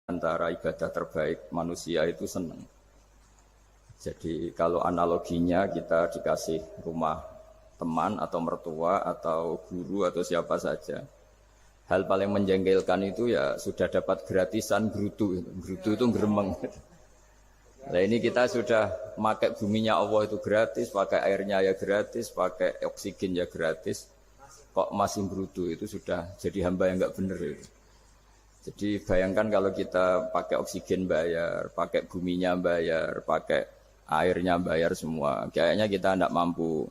antara ibadah terbaik manusia itu senang. Jadi kalau analoginya kita dikasih rumah teman atau mertua atau guru atau siapa saja, hal paling menjengkelkan itu ya sudah dapat gratisan gerutu itu geremeng. Nah ini kita sudah pakai buminya Allah itu gratis, pakai airnya ya gratis, pakai oksigen ya gratis, kok masih gerutu, itu sudah jadi hamba yang nggak bener itu. Jadi bayangkan kalau kita pakai oksigen bayar, pakai buminya bayar, pakai airnya bayar semua. Kayaknya kita tidak mampu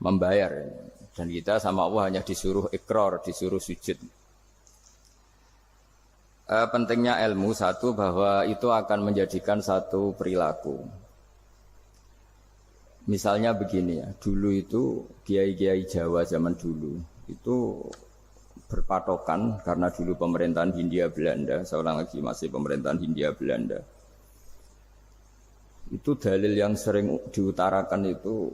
membayar. Dan kita sama Allah hanya disuruh ikrar, disuruh sujud. Pentingnya ilmu satu bahwa itu akan menjadikan satu perilaku. Misalnya begini ya, dulu itu kiai-kiai Jawa zaman dulu itu berpatokan karena dulu pemerintahan Hindia Belanda, seorang lagi masih pemerintahan Hindia Belanda. Itu dalil yang sering diutarakan itu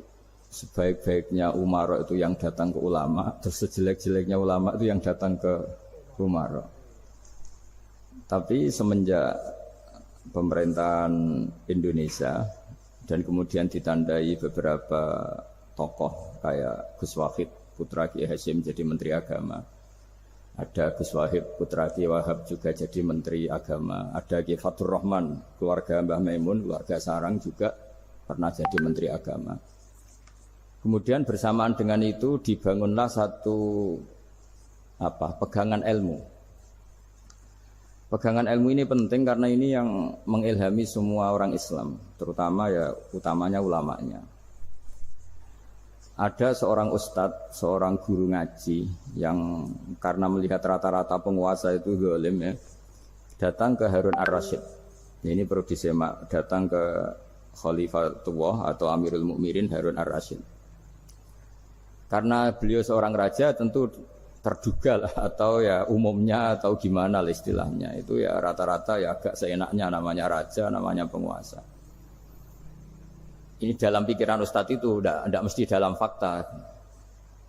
sebaik-baiknya umara itu yang datang ke ulama, terus sejelek-jeleknya ulama itu yang datang ke umara. Tapi semenjak pemerintahan Indonesia dan kemudian ditandai beberapa tokoh kayak Gus Wahid putra Kiai Hasyim jadi Menteri Agama. Ada Gus Wahid putra Kiai Wahab juga jadi Menteri Agama. Ada Kiai Fatur Rahman, keluarga Mbah Maimun, keluarga Sarang juga pernah jadi Menteri Agama. Kemudian bersamaan dengan itu dibangunlah satu pegangan ilmu. Pegangan ilmu ini penting karena ini yang mengilhami semua orang Islam, terutama utamanya ulamanya. Ada seorang ustadz, seorang guru ngaji yang karena melihat rata-rata penguasa itu zalim ya, datang ke Harun ar-Rasyid. Ini perlu disemak, datang ke Khalifatullah atau Amirul Mukminin Harun ar-Rasyid. Karena beliau seorang raja tentu terduga lah, atau ya umumnya atau gimana lah istilahnya. Itu ya rata-rata ya agak seenaknya, namanya raja, namanya penguasa. Ini dalam pikiran ustadz itu, tidak mesti dalam fakta.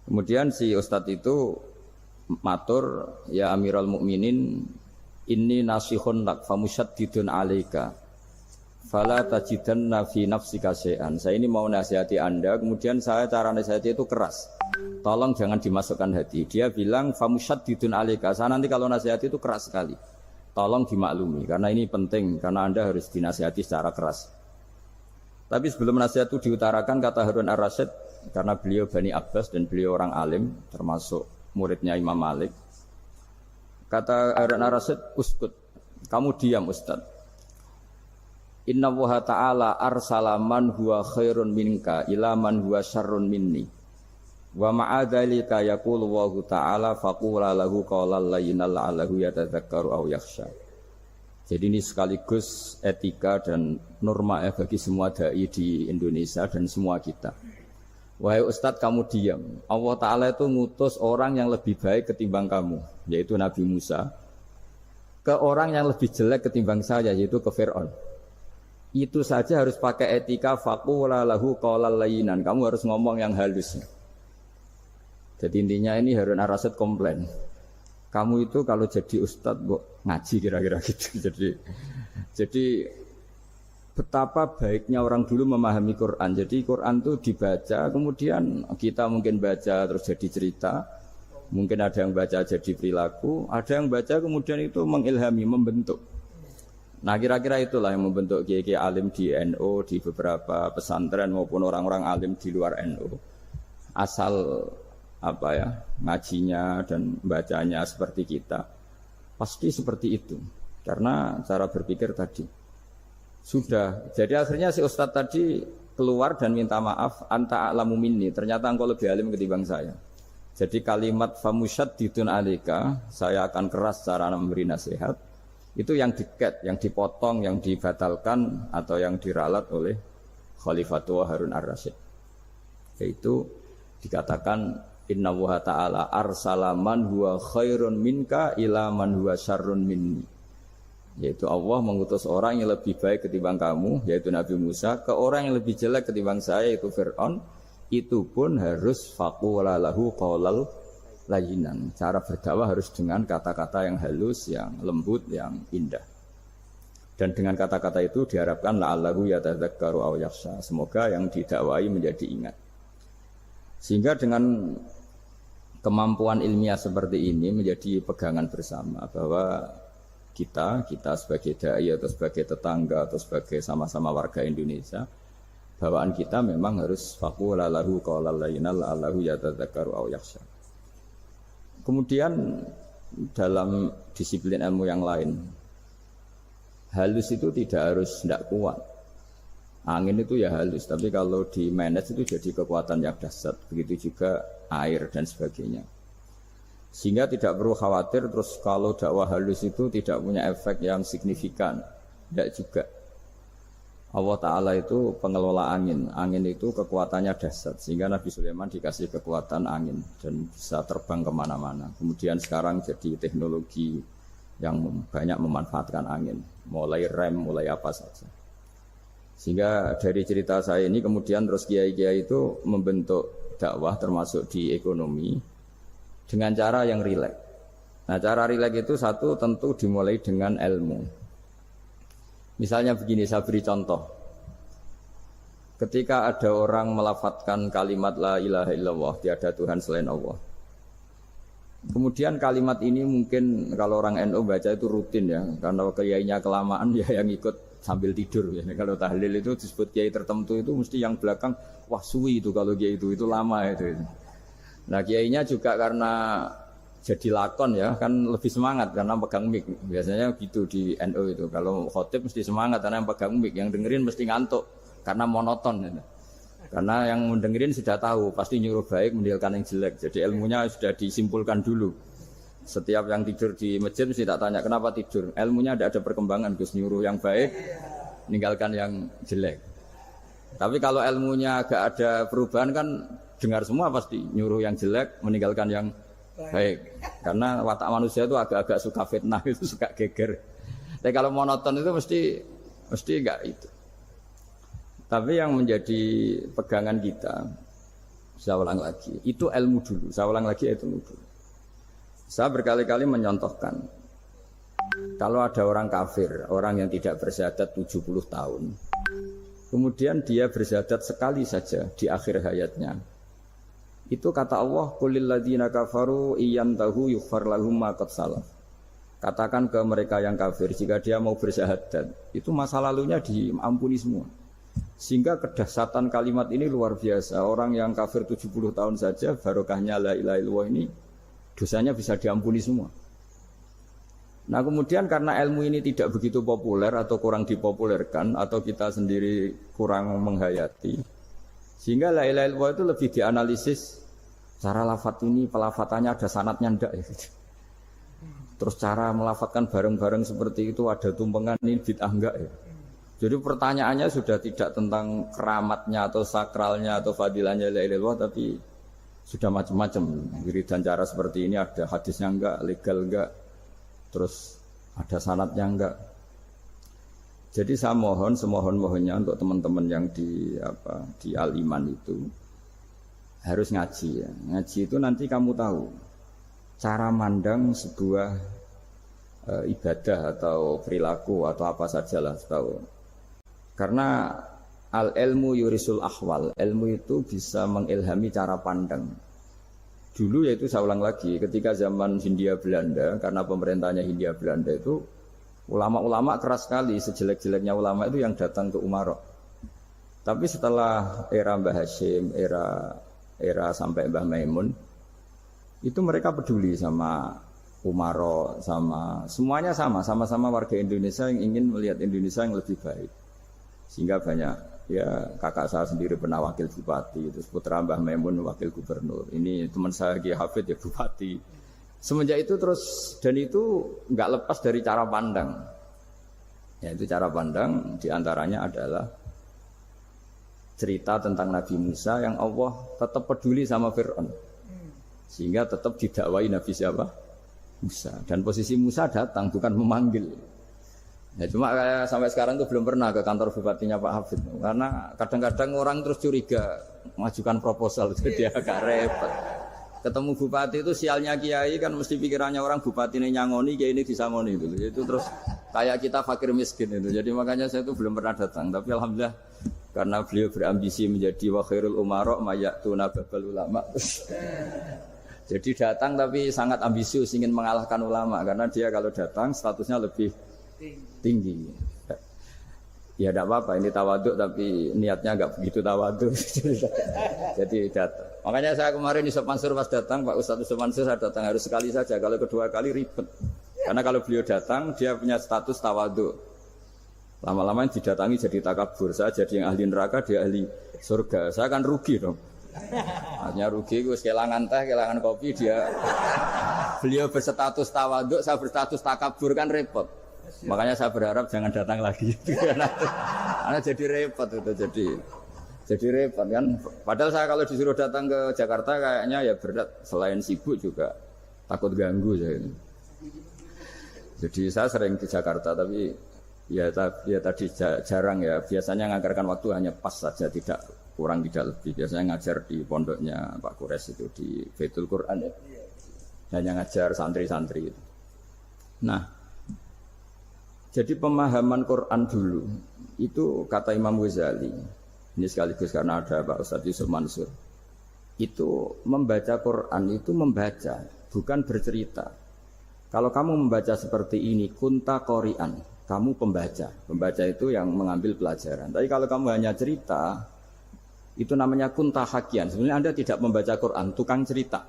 Kemudian si ustadz itu matur, ya Amirul Mukminin, inni nasihun lak famusyaddidun alaika fala tajidanna fi nafsika syai'an. Saya ini mau nasihati Anda, kemudian saya cara nasihati itu keras. Tolong jangan dimasukkan hati. Dia bilang famusyaddidun alaika. Saya nanti kalau nasihati itu keras sekali. Tolong dimaklumi karena ini penting, karena Anda harus dinasihati secara keras. Tapi sebelum nasihat itu diutarakan, kata Harun ar-Rasyid, karena beliau Bani Abbas dan beliau orang alim, termasuk muridnya Imam Malik. Kata Harun ar-Rasyid, uskut, kamu diam Ustaz. Inna Allaha ta'ala arsala man huwa khairun minka ila man huwa syarrun minni. Wa ma'adhalika yaqulu Allahu ta'ala faqula lahu qawlan layyinan la'allahu yatadzakkaru aw yakhsha. Jadi ini sekaligus etika dan norma ya bagi semua dai di Indonesia dan semua kita. Wahai Ustadz, kamu diam. Allah Ta'ala itu ngutus orang yang lebih baik ketimbang kamu, yaitu Nabi Musa, ke orang yang lebih jelek ketimbang saya, yaitu ke Fir'aun. Itu saja harus pakai etika faqula lahu qawlan layyinan. Kamu harus ngomong yang halus. Jadi intinya ini Harun ar-Rasyid komplain. Kamu itu kalau jadi ustadz ngaji kira-kira gitu. Jadi betapa baiknya orang dulu memahami Quran. Jadi Quran itu dibaca, kemudian kita mungkin baca terus jadi cerita, mungkin ada yang baca jadi perilaku, ada yang baca kemudian itu mengilhami, membentuk. Nah kira-kira itulah yang membentuk kiai-kiai alim di NU, di beberapa pesantren maupun orang-orang alim di luar NU. Asal ngajinya dan bacanya seperti kita, pasti seperti itu karena cara berpikir tadi sudah. Jadi akhirnya si ustadz tadi keluar dan minta maaf, anta a'lamu minni, ternyata engkau lebih alim ketimbang saya. Jadi kalimat famusyaddidun alaika, saya akan keras cara memberi nasihat, itu yang diket, yang dipotong, yang dibatalkan atau yang diralat oleh Khalifatullah Harun ar-Rasyid, yaitu dikatakan Inna Allaha ta'ala arsala man huwa khairun minka ila man huwa syarrun minni. Yaitu Allah mengutus orang yang lebih baik ketimbang kamu, yaitu Nabi Musa, ke orang yang lebih jelek ketimbang saya, yaitu Fir'aun. Itu pun harus faqula lahu qawlal layyinan. Cara berdakwah harus dengan kata-kata yang halus, yang lembut, yang indah. Dan dengan kata-kata itu diharapkan la'allahu yatadzakkaru aw yakhsha. Semoga yang didakwai menjadi ingat. Sehingga dengan kemampuan ilmiah seperti ini menjadi pegangan bersama bahwa kita sebagai dai atau sebagai tetangga atau sebagai sama-sama warga Indonesia, bawaan kita memang harus faqula lahu qawlan layyinan la'allahu yatadzakkaru aw yakhsha. Kemudian dalam disiplin ilmu yang lain, halus itu tidak kuat. Angin itu ya halus, tapi kalau di manage itu jadi kekuatan yang dahsyat. Begitu juga air dan sebagainya. Sehingga tidak perlu khawatir terus kalau dakwah halus itu tidak punya efek yang signifikan. Tidak juga. Allah Ta'ala itu pengelola angin. Angin itu kekuatannya dahsyat. Sehingga Nabi Sulaiman dikasih kekuatan angin dan bisa terbang kemana-mana. Kemudian sekarang jadi teknologi yang banyak memanfaatkan angin. Mulai rem, mulai apa saja. Sehingga dari cerita saya ini kemudian terus kiai-kiai itu membentuk dakwah termasuk di ekonomi dengan cara yang rileks. Nah, cara rileks itu satu tentu dimulai dengan ilmu. Misalnya begini, saya beri contoh. Ketika ada orang melafadzkan kalimat la ilaha illallah, tiada Tuhan selain Allah. Kemudian kalimat ini mungkin kalau orang NU baca itu rutin ya, karena kiainya kelamaan ya yang ikut sambil tidur ya. Kalau tahlil itu disebut kiai tertentu itu mesti yang belakang wah suwi itu kalau kiai itu lama itu. Nah kiainya juga karena jadi lakon ya kan lebih semangat karena pegang mic. Biasanya gitu di NU itu. Kalau khotib mesti semangat karena yang pegang mic, yang dengerin mesti ngantuk karena monoton ya. Karena yang mendengerin sudah tahu pasti nyuruh baik meninggalkan yang jelek. Jadi ilmunya sudah disimpulkan dulu. Setiap yang tidur di masjid mesti tak tanya kenapa tidur. Ilmunya ada perkembangan, Gus, nyuruh yang baik meninggalkan yang jelek. Tapi kalau ilmunya agak ada perubahan kan dengar semua pasti nyuruh yang jelek meninggalkan yang baik. Karena watak manusia itu agak-agak suka fitnah, itu suka geger. Tapi kalau monoton itu mesti enggak itu. Tapi yang menjadi pegangan kita, saya ulang lagi, itu ilmu dulu. Saya ulang lagi itu ilmu dulu. Saya berkali-kali menyontohkan, kalau ada orang kafir, orang yang tidak bersyahadat 70 tahun, kemudian dia bersyahadat sekali saja di akhir hayatnya. Itu kata Allah, qulil ladzina kafaru iyantahu yughfar lahum ma qad salaf. Katakan ke mereka yang kafir, jika dia mau bersyahadat, itu masa lalunya diampuni semua. Sehingga kedahsyatan kalimat ini luar biasa. Orang yang kafir 70 tahun saja, barokahnya la ilaha illallah ini, dosanya bisa diampuni semua. Nah kemudian karena ilmu ini tidak begitu populer atau kurang dipopulerkan, atau kita sendiri kurang menghayati, sehingga la ilaha illallah itu lebih dianalisis. Cara lafadz ini, pelafatannya ada sanadnya enggak ya? Terus cara melafatkan bareng-bareng seperti itu ada tumpengan ini bid'ah enggak ya? Jadi pertanyaannya sudah tidak tentang keramatnya atau sakralnya atau fadilahnya la ilaha illallah, tapi sudah macam-macam. Wiridan cara seperti ini ada hadisnya enggak, legal enggak, terus ada sanadnya enggak. Jadi saya mohon semohon-mohonnya untuk teman-teman yang di Al-Iman itu harus ngaji ya. Ngaji itu nanti kamu tahu cara mandang sebuah ibadah atau perilaku atau apa sajalah tahu. Karena al-ilmu yurisul ahwal, ilmu itu bisa mengilhami cara pandang. Dulu yaitu saya ulang lagi, ketika zaman Hindia Belanda, karena pemerintahnya Hindia Belanda itu ulama-ulama keras sekali, sejelek-jeleknya ulama itu yang datang ke Umarok. Tapi setelah era Mbah Hashim, era sampai Mbah Maimun, itu mereka peduli sama Umarok, sama semuanya sama-sama warga Indonesia yang ingin melihat Indonesia yang lebih baik. Sehingga banyak, ya kakak saya sendiri pernah wakil bupati, terus putra Mbah Maimun wakil gubernur. Ini teman saya Kiai Hafid ya bupati. Semenjak itu terus, dan itu nggak lepas dari cara pandang. Ya itu cara pandang diantaranya adalah cerita tentang Nabi Musa yang Allah tetap peduli sama Fir'aun. Sehingga tetap didakwai Nabi siapa? Musa. Dan posisi Musa datang, bukan memanggil. Ya cuma kayak sampai sekarang tuh belum pernah ke kantor bupatinya Pak Hafid. Karena kadang-kadang orang terus curiga, mengajukan proposal, jadi agak repot. Ketemu bupati itu sialnya kiai kan mesti pikirannya orang bupati ini nyangoni, kiai ini disangoni gitu. Itu terus kayak kita fakir miskin itu. Jadi makanya saya itu belum pernah datang. Tapi alhamdulillah karena beliau berambisi menjadi wa khairul umara mayatuna babal ulama. Jadi datang tapi sangat ambisius ingin mengalahkan ulama karena dia kalau datang statusnya lebih tinggi. Ya tidak apa-apa, ini tawaduk tapi niatnya enggak begitu tawaduk. Jadi datang. Makanya saya kemarin Yusuf Mansur pas datang, Pak Ustadz Yusuf Mansur saya datang harus sekali saja. Kalau kedua kali ribet. Karena kalau beliau datang, dia punya status tawaduk. Lama-lama didatangi jadi takabur. Saya jadi yang ahli neraka, dia ahli surga. Saya kan rugi dong. Artinya rugi, gue kehilangan teh, kehilangan kopi, dia beliau berstatus tawaduk, saya berstatus takabur kan repot. Makanya saya berharap jangan datang lagi. Karena jadi repot itu jadi repot kan. Padahal saya kalau disuruh datang ke Jakarta kayaknya ya berat. Selain sibuk juga takut ganggu saya ini. Jadi saya sering di Jakarta tapi ya tadi jarang ya. Biasanya nganggarkan waktu hanya pas saja, tidak kurang tidak lebih. Biasanya ngajar di pondoknya Pak Kures itu di Baitul Quran ya. Hanya ngajar santri-santri itu. Nah, jadi pemahaman Quran dulu itu kata Imam Ghazali, ini sekaligus karena ada Pak Ustadz Yusuf Mansur, itu membaca Quran itu membaca, bukan bercerita. Kalau kamu membaca seperti ini, kunta qori'an, kamu pembaca. Pembaca itu yang mengambil pelajaran. Tapi kalau kamu hanya cerita, itu namanya kunta hakian. Sebenarnya Anda tidak membaca Quran, tukang cerita.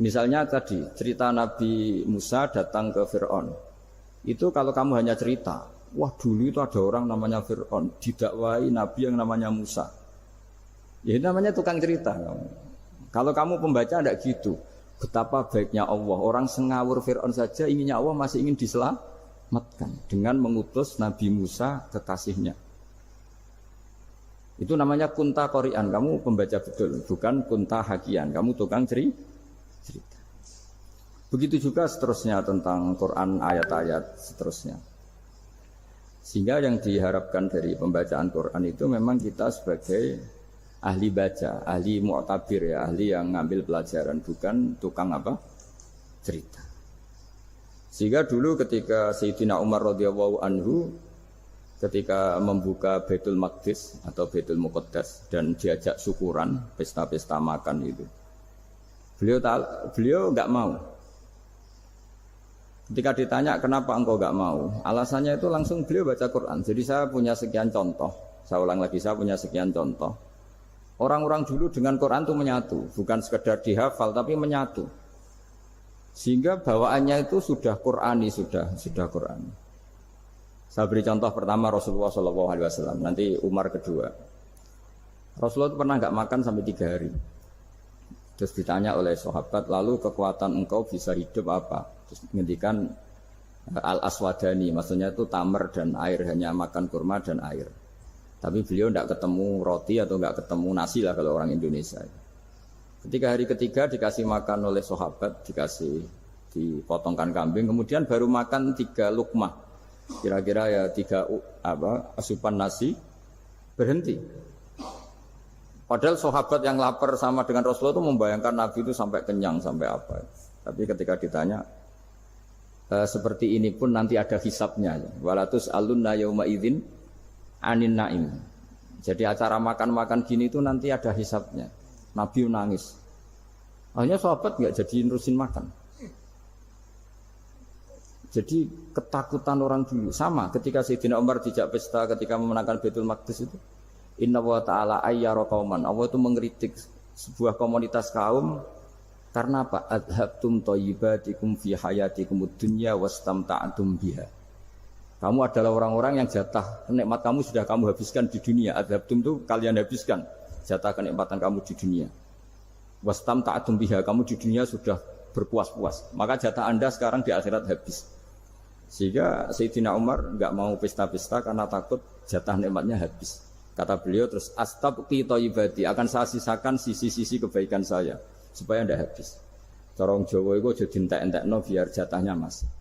Misalnya tadi, cerita Nabi Musa datang ke Fir'aun. Itu kalau kamu hanya cerita, wah dulu itu ada orang namanya Fir'aun, didakwai Nabi yang namanya Musa. Ya itu namanya tukang cerita. Kalau kamu pembaca tidak gitu. Betapa baiknya Allah, orang sengawur Fir'aun saja inginnya Allah masih ingin diselamatkan dengan mengutus Nabi Musa kekasihnya. Itu namanya kunta qori'an, kamu pembaca betul, bukan kunta hakian, kamu tukang cerita. Begitu juga seterusnya tentang Quran ayat-ayat seterusnya. Sehingga yang diharapkan dari pembacaan Quran itu memang kita sebagai ahli baca, ahli mu'tabir ya, ahli yang ngambil pelajaran, bukan tukang apa? Cerita. Sehingga dulu ketika Sayyidina Umar radhiyallahu anhu ketika membuka Baitul Maqdis atau Baitul Muqaddas dan diajak syukuran, pesta-pesta makan itu. Beliau enggak mau. Ketika ditanya kenapa engkau enggak mau, alasannya itu langsung beliau baca Quran. Jadi saya punya sekian contoh. Saya ulang lagi, saya punya sekian contoh. Orang-orang dulu dengan Quran itu menyatu, bukan sekedar dihafal tapi menyatu. Sehingga bawaannya itu sudah Qurani, sudah Qurani. Saya beri contoh pertama Rasulullah SAW, nanti Umar kedua. Rasulullah itu pernah enggak makan sampai 3 hari. Terus ditanya oleh sahabat, lalu kekuatan engkau bisa hidup apa? Terus menghentikan al-aswadani, maksudnya itu tamar dan air, hanya makan kurma dan air. Tapi beliau tidak ketemu roti atau tidak ketemu nasi lah kalau orang Indonesia. Ketika hari ketiga dikasih makan oleh sahabat, dipotongkan kambing, kemudian baru makan 3 lukmah, kira-kira ya 3 asupan nasi, berhenti. Padahal sahabat yang lapar sama dengan Rasulullah itu membayangkan Nabi itu sampai kenyang, sampai apa. Tapi ketika ditanya, seperti ini pun nanti ada hisabnya. Walatus alunna yauma idzin anin naim. Jadi acara makan-makan gini itu nanti ada hisabnya. Nabi nangis. Akhirnya sahabat nggak jadi nerusin makan. Jadi ketakutan orang dulu sama ketika Sayyidina Umar dijak pesta ketika memenangkan Baitul Maqdis itu. Inna wa ta'ala ayyara qauman. Allah itu mengkritik sebuah komunitas kaum karena apa? Adhabtum thayyibatikum fi hayatikum dunya wastamta'tum biha. Kamu adalah orang-orang yang jatah nikmat kamu sudah kamu habiskan di dunia. Adhabtum itu kalian habiskan jatah kenikmatan kamu di dunia. Wastamta'tum biha, kamu di dunia sudah berpuas-puas. Maka jatah Anda sekarang di akhirat habis. Sehingga Sayyidina Umar enggak mau pesta-pesta karena takut jatah nikmatnya habis. Kata beliau terus astabqi thayyibati, akan saya sisakan sisi-sisi kebaikan saya supaya tidak habis. Corong Jawa itu jadi entek-entekno biar jatahnya masih.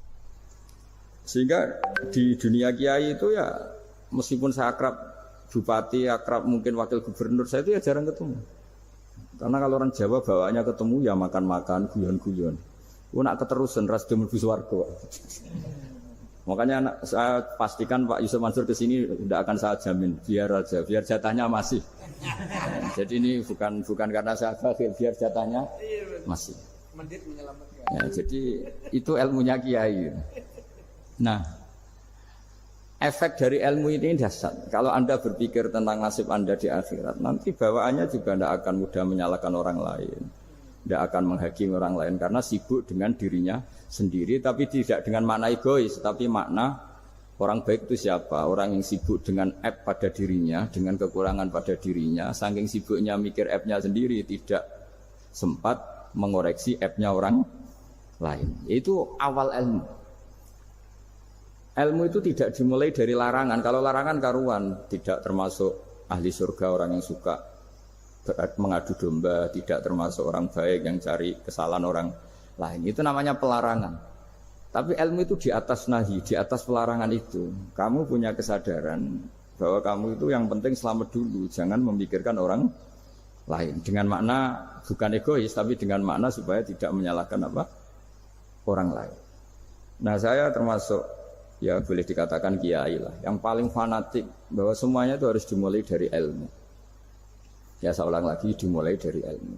Sehingga di dunia kiai itu ya meskipun saya akrab bupati, akrab mungkin wakil gubernur, saya itu ya jarang ketemu. Karena kalau orang Jawa bawaannya ketemu ya makan-makan, guyon-guyon. Nak keterusan ras demul buswargo. Makanya saya pastikan Pak Yusuf Mansur ke sini tidak akan saya jamin, biar aja, biar jatahnya masih. Jadi ini bukan karena saya bakhil, biar jatahnya masih. Ya, jadi itu ilmunya kiai. Nah, efek dari ilmu ini dahsyat. Kalau Anda berpikir tentang nasib Anda di akhirat, nanti bawaannya juga tidak akan mudah menyalahkan orang lain, tidak akan menghakimi orang lain karena sibuk dengan dirinya sendiri, tapi tidak dengan makna egois, tapi makna orang baik itu siapa? Orang yang sibuk dengan aib pada dirinya, dengan kekurangan pada dirinya, saking sibuknya mikir aibnya sendiri, tidak sempat mengoreksi aibnya orang lain. Itu awal ilmu. Ilmu itu tidak dimulai dari larangan. Kalau larangan karuan, tidak termasuk ahli surga, orang yang suka mengadu domba, tidak termasuk orang baik yang cari kesalahan orang lain. Itu namanya pelarangan. Tapi ilmu itu di atas nahi, di atas pelarangan itu. Kamu punya kesadaran bahwa kamu itu yang penting selamat dulu, jangan memikirkan orang lain. Dengan makna bukan egois, tapi dengan makna supaya tidak menyalahkan orang lain. Nah, saya termasuk ya boleh dikatakan kiai lah, yang paling fanatik bahwa semuanya itu harus dimulai dari ilmu. Ya saya ulang lagi, dimulai dari ilmu.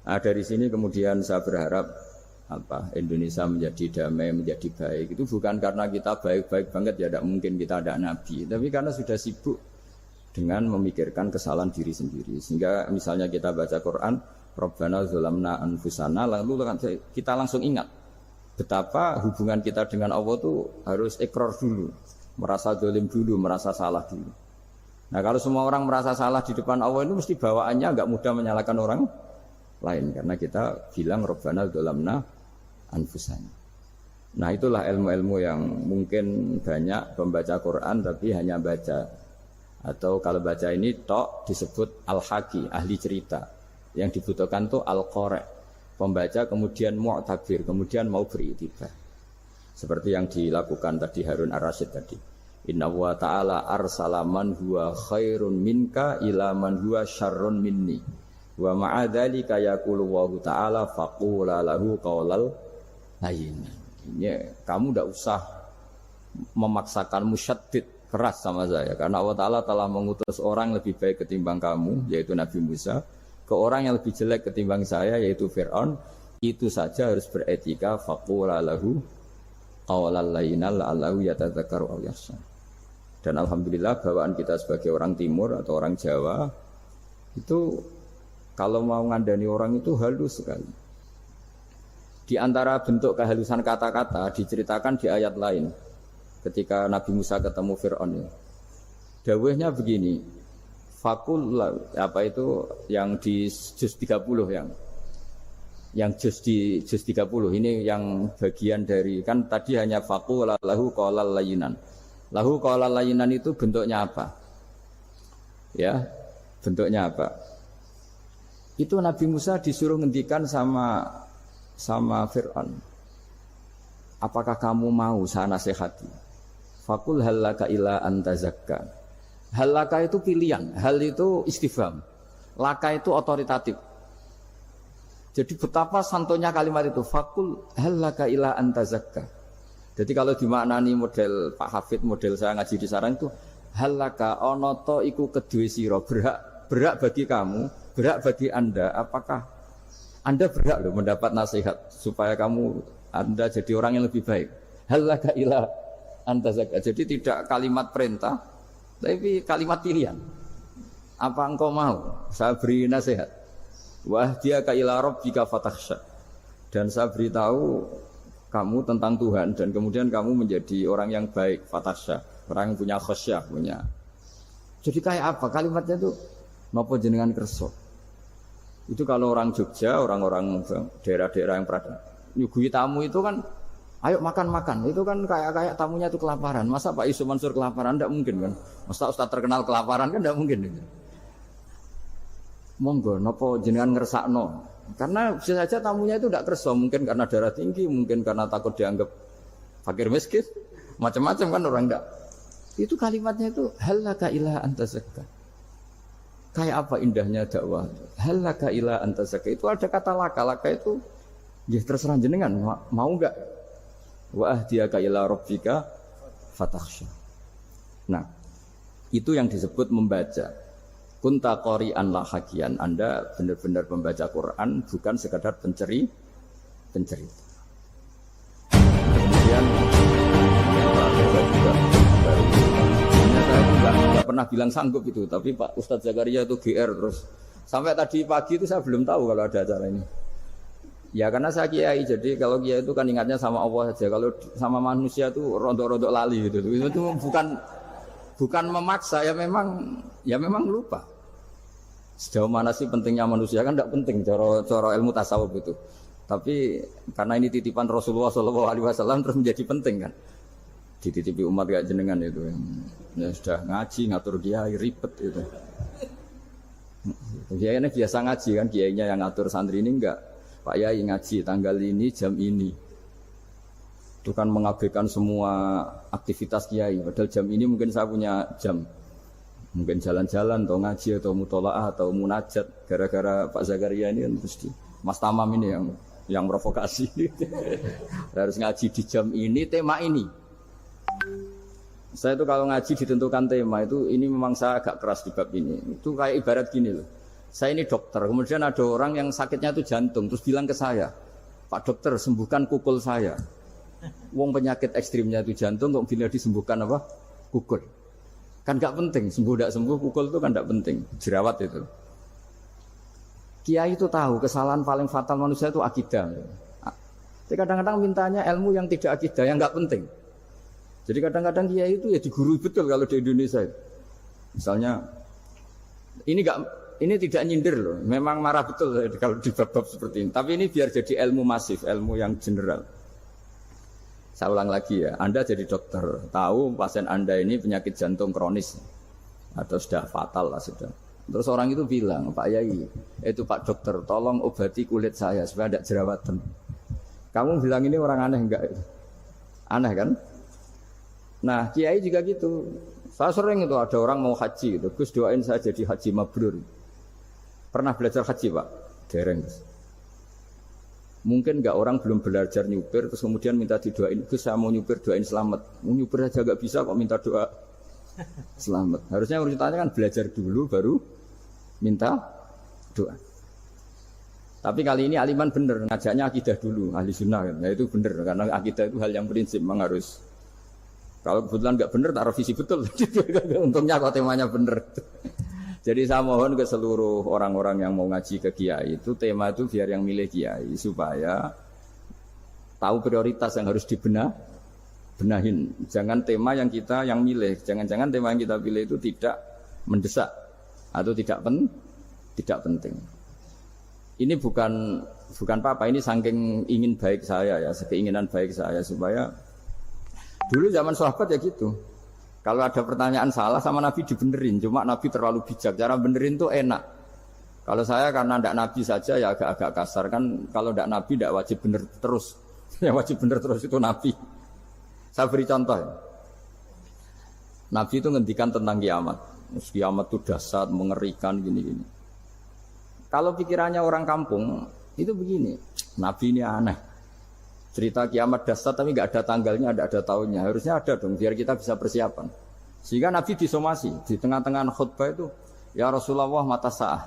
Nah, dari sini kemudian saya berharap Indonesia menjadi damai, menjadi baik. Itu bukan karena kita baik-baik banget, ya tidak mungkin kita ada nabi, tapi karena sudah sibuk dengan memikirkan kesalahan diri sendiri. Sehingga misalnya kita baca Quran, Rabbana zalamna anfusana, lalu kita langsung ingat betapa hubungan kita dengan Allah itu harus ikrar dulu, merasa zalim dulu, merasa salah dulu. Nah, kalau semua orang merasa salah di depan Allah itu mesti bawaannya enggak mudah menyalahkan orang lain, karena kita bilang Rabbana zalamna anfusana. Nah, itulah ilmu-ilmu yang mungkin banyak pembaca Quran tapi hanya baca, atau kalau baca ini tok disebut al-haqi, ahli cerita. Yang dibutuhkan tuh al-qari', pembaca kemudian mu'tabir, kemudian mau beriktibar. Seperti yang dilakukan tadi Harun Ar-Rasyid tadi. Inna wa ta'ala arsala man huwa khairun minka ila man huwa syarrun minni. Wa ma'adzalika yaqulu wa ta'ala faqula lahu qaulal layyin. Kamu tidak usah memaksakan musyaddid keras sama saya, karena Allah Ta'ala telah mengutus orang lebih baik ketimbang kamu, yaitu Nabi Musa, ke orang yang lebih jelek ketimbang saya, yaitu Fir'aun. Itu saja harus beretika, faqula lahu qaulal layyinan la'allahu yatadzakkaru aw yakhsha. Dan alhamdulillah bawaan kita sebagai orang timur atau orang Jawa itu kalau mau ngandani orang itu halus sekali. Di antara bentuk kehalusan kata-kata diceritakan di ayat lain. Ketika Nabi Musa ketemu Fir'aun, dawuhnya begini, fakul yang di juz 30 yang juz di juz 30 ini yang bagian dari, kan tadi hanya fakul lahu qaulal layyinan. Lahu qaulal layyinan itu bentuknya apa? Ya, bentuknya apa? Itu Nabi Musa disuruh ngendikan sama Fir'aun. Apakah kamu mau saya nasihati? Fakul halaka ila antazakka. Halaka itu pilihan, hal itu istifham, laka itu otoritatif. Jadi betapa santonya kalimat itu, fakul halaka ila antazakka. Jadi kalau dimaknani model Pak Hafid, model saya ngaji di sarang itu, halaka onoto iku kedue sira, berhak bagi kamu, berhak bagi Anda, apakah Anda berhak loh mendapat nasihat supaya Anda jadi orang yang lebih baik. Halaka ila antazakka. Jadi tidak kalimat perintah, tapi kalimat pilihan. Apa engkau mau saya beri nasihat? Wahdiyaka ila rabbika fatakhsha. Dan saya beritahu kamu tentang Tuhan dan kemudian kamu menjadi orang yang baik, fatakhsha, orang yang punya khasyah, punya. Jadi kayak apa kalimatnya itu? Napa jenengan kersa? Itu kalau orang Jogja, orang-orang daerah-daerah yang pernah nyuguhi tamu itu kan, ayo makan-makan. Itu kan kayak tamunya itu kelaparan. Masa Pak Yusuf Mansur kelaparan? Tidak mungkin kan. Masa Ustaz terkenal kelaparan kan tidak mungkin. Monggo, nopo jenengan ngersakno. Karena bisa saja tamunya itu tidak kerso. Mungkin karena darah tinggi, mungkin karena takut dianggap fakir miskin. Macam-macam kan orang tidak. Itu kalimatnya itu halaka ila antazakka. Kayak apa indahnya dakwah. Halaka ila anta zakka. Itu ada kata laka itu ya terserah jenengan mau enggak. Wa ahdiyaka ila rabbika fatakhsha. Nah, itu yang disebut membaca. Kunta qari'an la hakian. Anda benar-benar membaca Quran, bukan sekadar pencerita. Kemudian yang terakhir juga saya nggak pernah bilang sanggup itu, tapi Pak Ustadz Zakaria itu GR terus. Sampai tadi pagi itu saya belum tahu kalau ada acara ini. Ya karena saya kiai, jadi kalau kiai itu kan ingatnya sama Allah saja. Kalau sama manusia itu rontok-rontok lali gitu. Itu bukan memaksa, ya memang lupa. Sejauh mana sih pentingnya manusia kan tidak penting cara ilmu tasawuf itu. Tapi karena ini titipan Rasulullah SAW terus menjadi penting kan. Dititipi umat kayak jenengan itu ya sudah ngaji ngatur kiai ribet itu. Kiai ini biasa ngaji kan, kiainya yang ngatur santri ini enggak. Pak Yai ngaji tanggal ini jam ini. Itu kan mengabaikan semua aktivitas kiai. Padahal jam ini mungkin saya punya jam. Mungkin jalan-jalan atau ngaji atau mutolaah atau munajat. Gara-gara Pak Zakaria ini kan mesti Mas Tamam ini yang provokasi. Harus ngaji di jam ini, tema ini. Saya itu kalau ngaji ditentukan tema itu, ini memang saya agak keras di bab ini. Itu kayak ibarat gini loh. Saya ini dokter, kemudian ada orang yang sakitnya itu jantung, terus bilang ke saya, Pak dokter sembuhkan kukul saya. Wong penyakit ekstrimnya itu jantung, kok bila disembuhkan apa? Kukul. Kan gak penting, sembuh tidak sembuh, kukul itu kan gak penting, jerawat itu. Kiai itu tahu kesalahan paling fatal manusia itu akidah. Jadi kadang-kadang mintanya ilmu yang tidak akidah, yang gak penting. Jadi kadang-kadang kiai itu ya digurui betul kalau di Indonesia. Misalnya, ini tidak nyindir loh, memang marah betul kalau di bab-bab seperti ini. Tapi ini biar jadi ilmu masif, ilmu yang general. Saya ulang lagi ya, Anda jadi dokter, tahu pasien Anda ini penyakit jantung kronis atau sudah fatal lah sudah. Terus orang itu bilang, Pak Yai, itu Pak dokter, tolong obati kulit saya supaya tidak jerawatan. Kamu bilang ini orang aneh enggak? Aneh kan? Nah, kiai juga gitu. Saya sering itu ada orang mau haji gitu, Gus doain saya jadi haji mabrur. Pernah belajar haji Pak? Dereng. Mungkin enggak orang belum belajar nyupir terus kemudian minta didoain, Gus saya mau nyupir doain selamat. Mau nyupir aja enggak bisa kok minta doa selamat. Harusnya urutannya kan belajar dulu baru minta doa. Tapi kali ini aliman bener ngajaknya akidah dulu, ahli sunnah kan. Ya itu bener karena akidah itu hal yang prinsip memang harus. Kalau kebetulan enggak bener taruh visi betul. Untungnya kok temanya bener. Jadi saya mohon ke seluruh orang-orang yang mau ngaji ke kiai itu tema itu biar yang milih kiai supaya tahu prioritas yang harus benahin. Jangan tema yang kita yang milih, jangan-jangan tema yang kita pilih itu tidak mendesak atau tidak penting. Ini bukan apa-apa, ini saking ingin baik saya ya, keinginan baik saya supaya dulu zaman sahabat ya gitu. Kalau ada pertanyaan salah sama Nabi dibenerin, cuma Nabi terlalu bijak. Cara benerin tuh enak. Kalau saya karena tidak Nabi saja ya agak-agak kasar kan. Kalau tidak Nabi tidak wajib bener terus. Yang wajib bener terus itu Nabi. Saya beri contoh. Nabi itu ngendikan tentang kiamat. Kiamat itu dahsyat, mengerikan gini-gini. Kalau pikirannya orang kampung itu begini. Nabi ini aneh. Cerita kiamat dahsyat tapi nggak ada tanggalnya, ada tahunnya. Harusnya ada dong, biar kita bisa persiapan. Sehingga Nabi disomasi di tengah-tengah khutbah itu, ya Rasulullah mata sa'ah.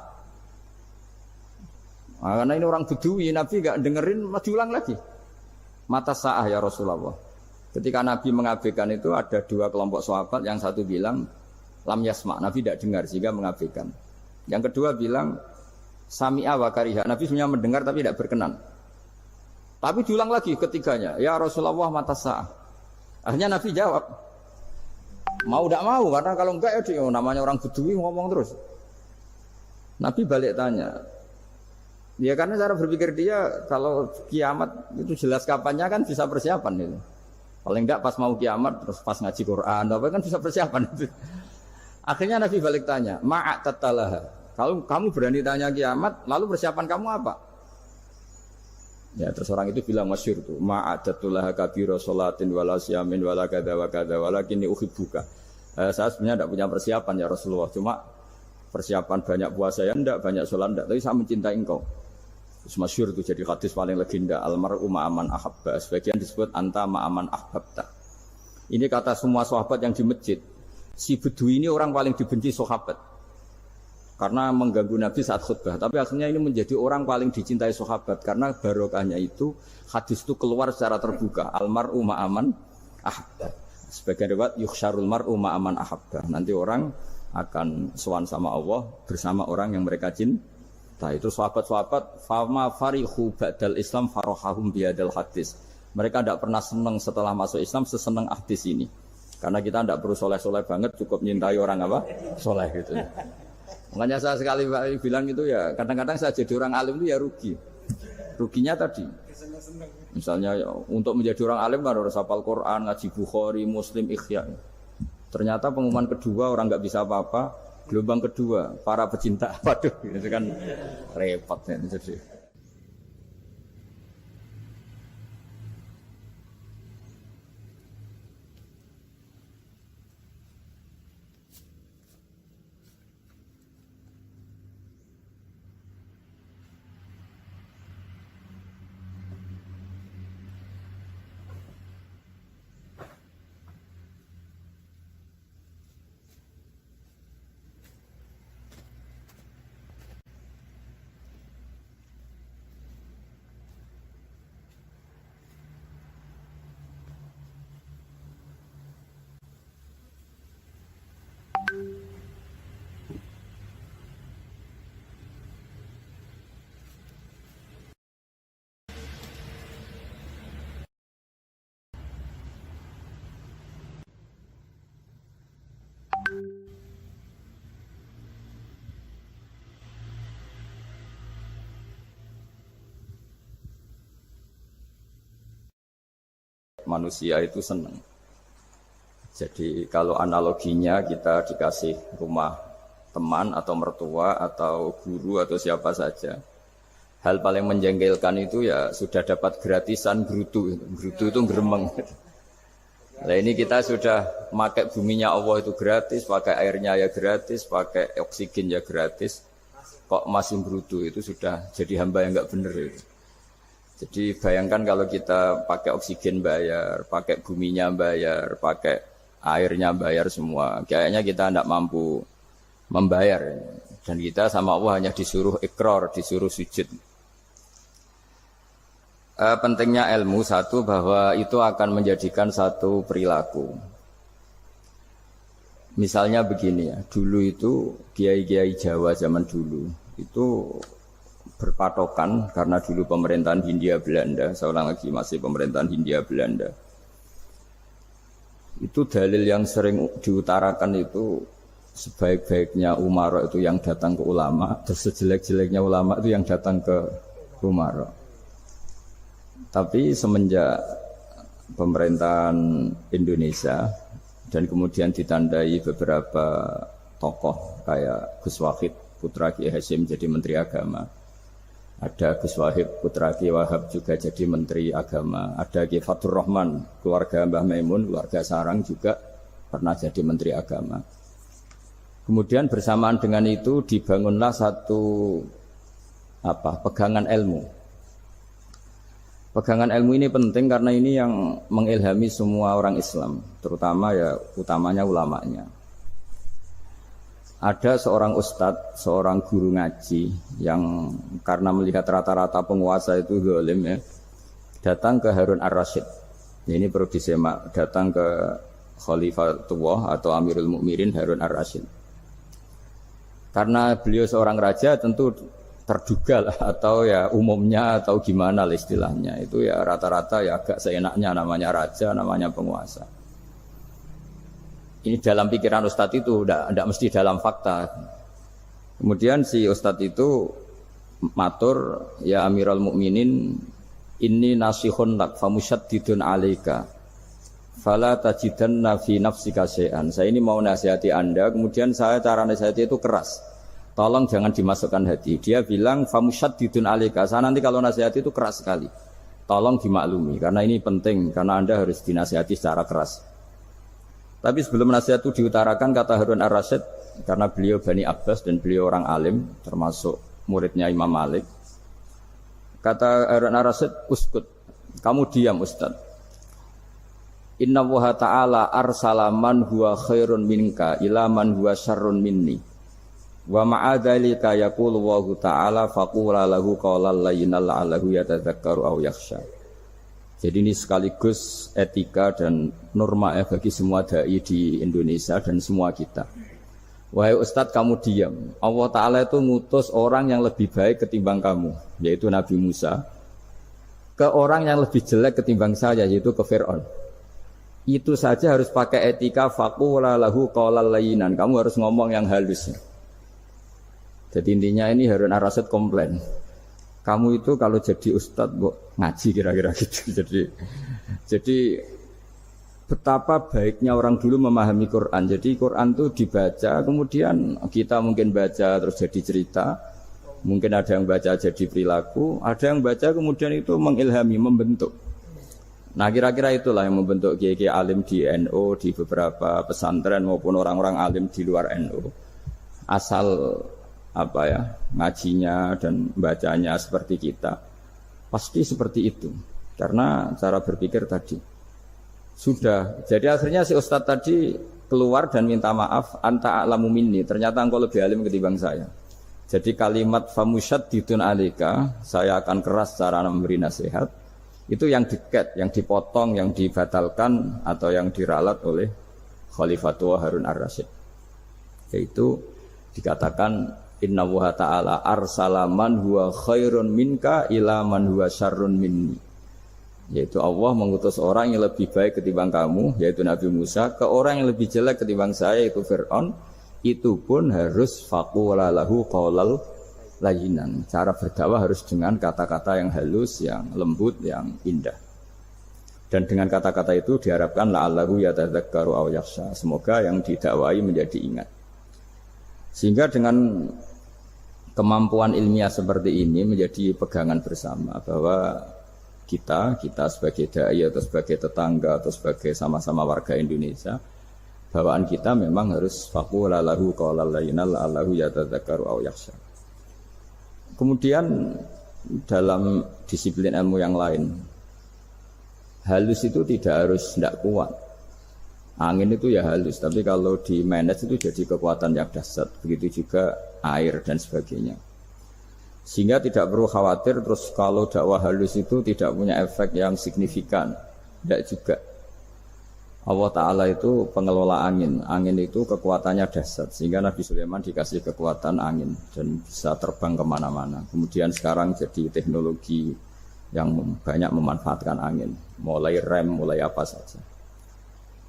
Nah, karena ini orang Bedui, Nabi nggak dengerin, diulang lagi. Mata sa'ah ya Rasulullah. Ketika Nabi mengabaikan itu ada dua kelompok sahabat, yang satu bilang lam yasma, Nabi tidak dengar sehingga mengabaikan. Yang kedua bilang sami'a wa kariha, Nabi sebenarnya mendengar tapi tidak berkenan. Tapi diulang lagi ketiganya, ya Rasulullah mata sa'ah. Akhirnya Nabi jawab, mau tidak mau, karena kalau enggak ya dia, namanya orang Bedui ngomong terus. Nabi balik tanya, ya karena cara berpikir dia kalau kiamat itu jelas kapannya kan bisa persiapan itu. Paling enggak pas mau kiamat terus pas ngaji Quran, apa kan bisa persiapan itu. Akhirnya Nabi balik tanya, ma'at tatalaha. Kalau kamu berani tanya kiamat, lalu persiapan kamu apa? Ya terus orang itu bilang masyhur tuh ma'adatullah kabira sholatin wala siyamin wala kadza wa kadza walakinni uhibbuka. Saya sebenarnya tidak punya persiapan ya Rasulullah, cuma persiapan banyak puasa ya enggak, banyak sholat enggak, tapi saya mencintai engkau. Terus masyhur itu jadi hadis paling legenda, almar'u ma'aman ahabba, sebagian disebut anta ma'aman ahbabta. Ini kata semua sahabat yang di masjid. Si Bedui ini orang paling dibenci sahabat karena mengganggu Nabi saat khutbah. Tapi akhirnya ini menjadi orang paling dicintai sahabat karena barokahnya itu hadis itu keluar secara terbuka. Almar'u ma'aman ahabba. Sebagian riwayat yukhsyarul mar'u ma'aman ahabba. Nanti orang akan sowan sama Allah bersama orang yang mereka cinta. Itu sahabat-sahabat fama farihu ba'dal Islam farahahum biadal hadis. Mereka tidak pernah senang setelah masuk Islam sesenang hadis ini. Karena kita tidak perlu soleh-soleh banget, cukup nyintai orang apa? Soleh gitu. Makanya saya sekali bilang itu ya, kadang-kadang saya jadi orang alim itu ya rugi. Ruginya tadi. Misalnya untuk menjadi orang alim kan harus hafal Quran, ngaji Bukhari, Muslim, Ikhya. Ternyata pengumuman kedua orang nggak bisa apa-apa. Gelombang kedua para pecinta, waduh, itu kan repot ya. Jadi. Manusia itu senang. Jadi kalau analoginya kita dikasih rumah teman atau mertua atau guru atau siapa saja, hal paling menjengkelkan itu ya sudah dapat gratisan brutu. Brutu itu geremeng. Nah ini kita sudah pakai buminya Allah itu gratis, pakai airnya ya gratis, pakai oksigen ya gratis. Kok masih brutu, itu sudah jadi hamba yang enggak benar itu. Jadi bayangkan kalau kita pakai oksigen bayar, pakai buminya bayar, pakai airnya bayar semua. Kayaknya kita tidak mampu membayar. Dan kita sama Allah hanya disuruh ikrar, disuruh sujud. Pentingnya ilmu satu bahwa itu akan menjadikan satu perilaku. Misalnya begini ya, dulu itu kiai-kiai Jawa zaman dulu itu berpatokan karena dulu pemerintahan Hindia Belanda, saya ulang lagi masih pemerintahan Hindia Belanda. Itu dalil yang sering diutarakan itu sebaik-baiknya umara itu yang datang ke ulama, terus sejelek-jeleknya ulama itu yang datang ke umara. Tapi semenjak pemerintahan Indonesia dan kemudian ditandai beberapa tokoh kayak Gus Wahid putra Kiai Hasyim jadi Menteri Agama. Ada Gus Wahid putra Kiai Wahab juga jadi Menteri Agama. Ada Kiai Fatur Rahman, keluarga Mbah Maimun, keluarga Sarang juga pernah jadi Menteri Agama. Kemudian bersamaan dengan itu dibangunlah satu pegangan ilmu. Pegangan ilmu ini penting karena ini yang mengilhami semua orang Islam, terutama ya utamanya ulamanya. Ada seorang ustadz, seorang guru ngaji yang karena melihat rata-rata penguasa itu zalim ya, datang ke Harun ar-Rasyid. Ini perlu disemak, datang ke Khalifatullah atau Amirul Mukminin Harun ar-Rasyid. Karena beliau seorang raja tentu terduga lah, atau ya umumnya atau gimana lah istilahnya. Itu ya rata-rata ya agak seenaknya namanya raja, namanya penguasa. Ini dalam pikiran ustadz itu, tidak mesti dalam fakta. Kemudian si ustadz itu matur, ya Amirul Mukminin, inni nasihun lak famusyaddidun alaika fala tajidanna fi nafsika syai'an. Saya ini mau nasihati Anda, kemudian saya cara nasihati itu keras. Tolong jangan dimasukkan hati. Dia bilang famusyaddidun alaika. Saya nanti kalau nasihati itu keras sekali. Tolong dimaklumi karena ini penting, karena Anda harus dinasihati secara keras. Tapi sebelum nasihat itu diutarakan, kata Harun ar-Rasyid, karena beliau Bani Abbas dan beliau orang alim termasuk muridnya Imam Malik. Kata Harun ar-Rasyid, uskut, kamu diam Ustaz. Inna Allaha ta'ala arsala man huwa khairun minka ila man huwa syarrun minni. Wa ma'adzalika yaqulu Allahu ta'ala faqula lahu qawlan layyinan la'allahu yatadzakkaru aw yakhsha. Jadi ini sekaligus etika dan norma ya bagi semua dai di Indonesia dan semua kita. Wahai Ustadz, kamu diam. Allah Ta'ala itu ngutus orang yang lebih baik ketimbang kamu, yaitu Nabi Musa, ke orang yang lebih jelek ketimbang saya, yaitu ke Fir'aun. Itu saja harus pakai etika faqula lahu qawlan layyinan. Kamu harus ngomong yang halus. Jadi intinya ini Harun ar-Rasyid komplain. Kamu itu kalau jadi ustadz ngaji kira-kira gitu. Jadi betapa baiknya orang dulu memahami Quran. Jadi Quran itu dibaca, kemudian kita mungkin baca terus jadi cerita, mungkin ada yang baca jadi perilaku, ada yang baca kemudian itu mengilhami, membentuk. Nah kira-kira itulah yang membentuk kiai-kiai alim di NU, di beberapa pesantren maupun orang-orang alim di luar NU. Asal ngajinya dan bacanya seperti kita, pasti seperti itu karena cara berpikir tadi sudah. Jadi akhirnya si ustadz tadi keluar dan minta maaf, anta a'lamu minni, ternyata engkau lebih alim ketimbang saya. Jadi kalimat famusyaddidun alika, saya akan keras cara memberi nasihat, itu yang diket, yang dipotong, yang dibatalkan atau yang diralat oleh Khalifatul Harun ar-Rasyid, yaitu dikatakan Inna Allaha ta'ala arsala man huwa khairun minka ila man huwa syarrun minni. Yaitu Allah mengutus orang yang lebih baik ketimbang kamu, yaitu Nabi Musa, ke orang yang lebih jelek ketimbang saya, yaitu Fir'aun. Itu pun harus faqula lahu qawlal layyinan. Cara berdakwah harus dengan kata-kata yang halus, yang lembut, yang indah. Dan dengan kata-kata itu diharapkan la'allahu yatadzakkaru aw yakhsha. Semoga yang didakwai menjadi ingat. Sehingga dengan kemampuan ilmiah seperti ini menjadi pegangan bersama bahwa kita sebagai dai atau sebagai tetangga atau sebagai sama-sama warga Indonesia, bawaan kita memang harus faqula lahu qawlan layyinan la'allahu yatadzakkaru aw yakhsha. Kemudian dalam disiplin ilmu yang lain, halus itu tidak kuat. Angin itu ya halus, tapi kalau di manage itu jadi kekuatan yang dahsyat. Begitu juga air dan sebagainya. Sehingga tidak perlu khawatir terus kalau dakwah halus itu tidak punya efek yang signifikan. Tidak juga. Allah Ta'ala itu pengelola angin. Angin itu kekuatannya dahsyat. Sehingga Nabi Sulaiman dikasih kekuatan angin dan bisa terbang kemana-mana. Kemudian sekarang jadi teknologi yang banyak memanfaatkan angin. Mulai rem, mulai apa saja.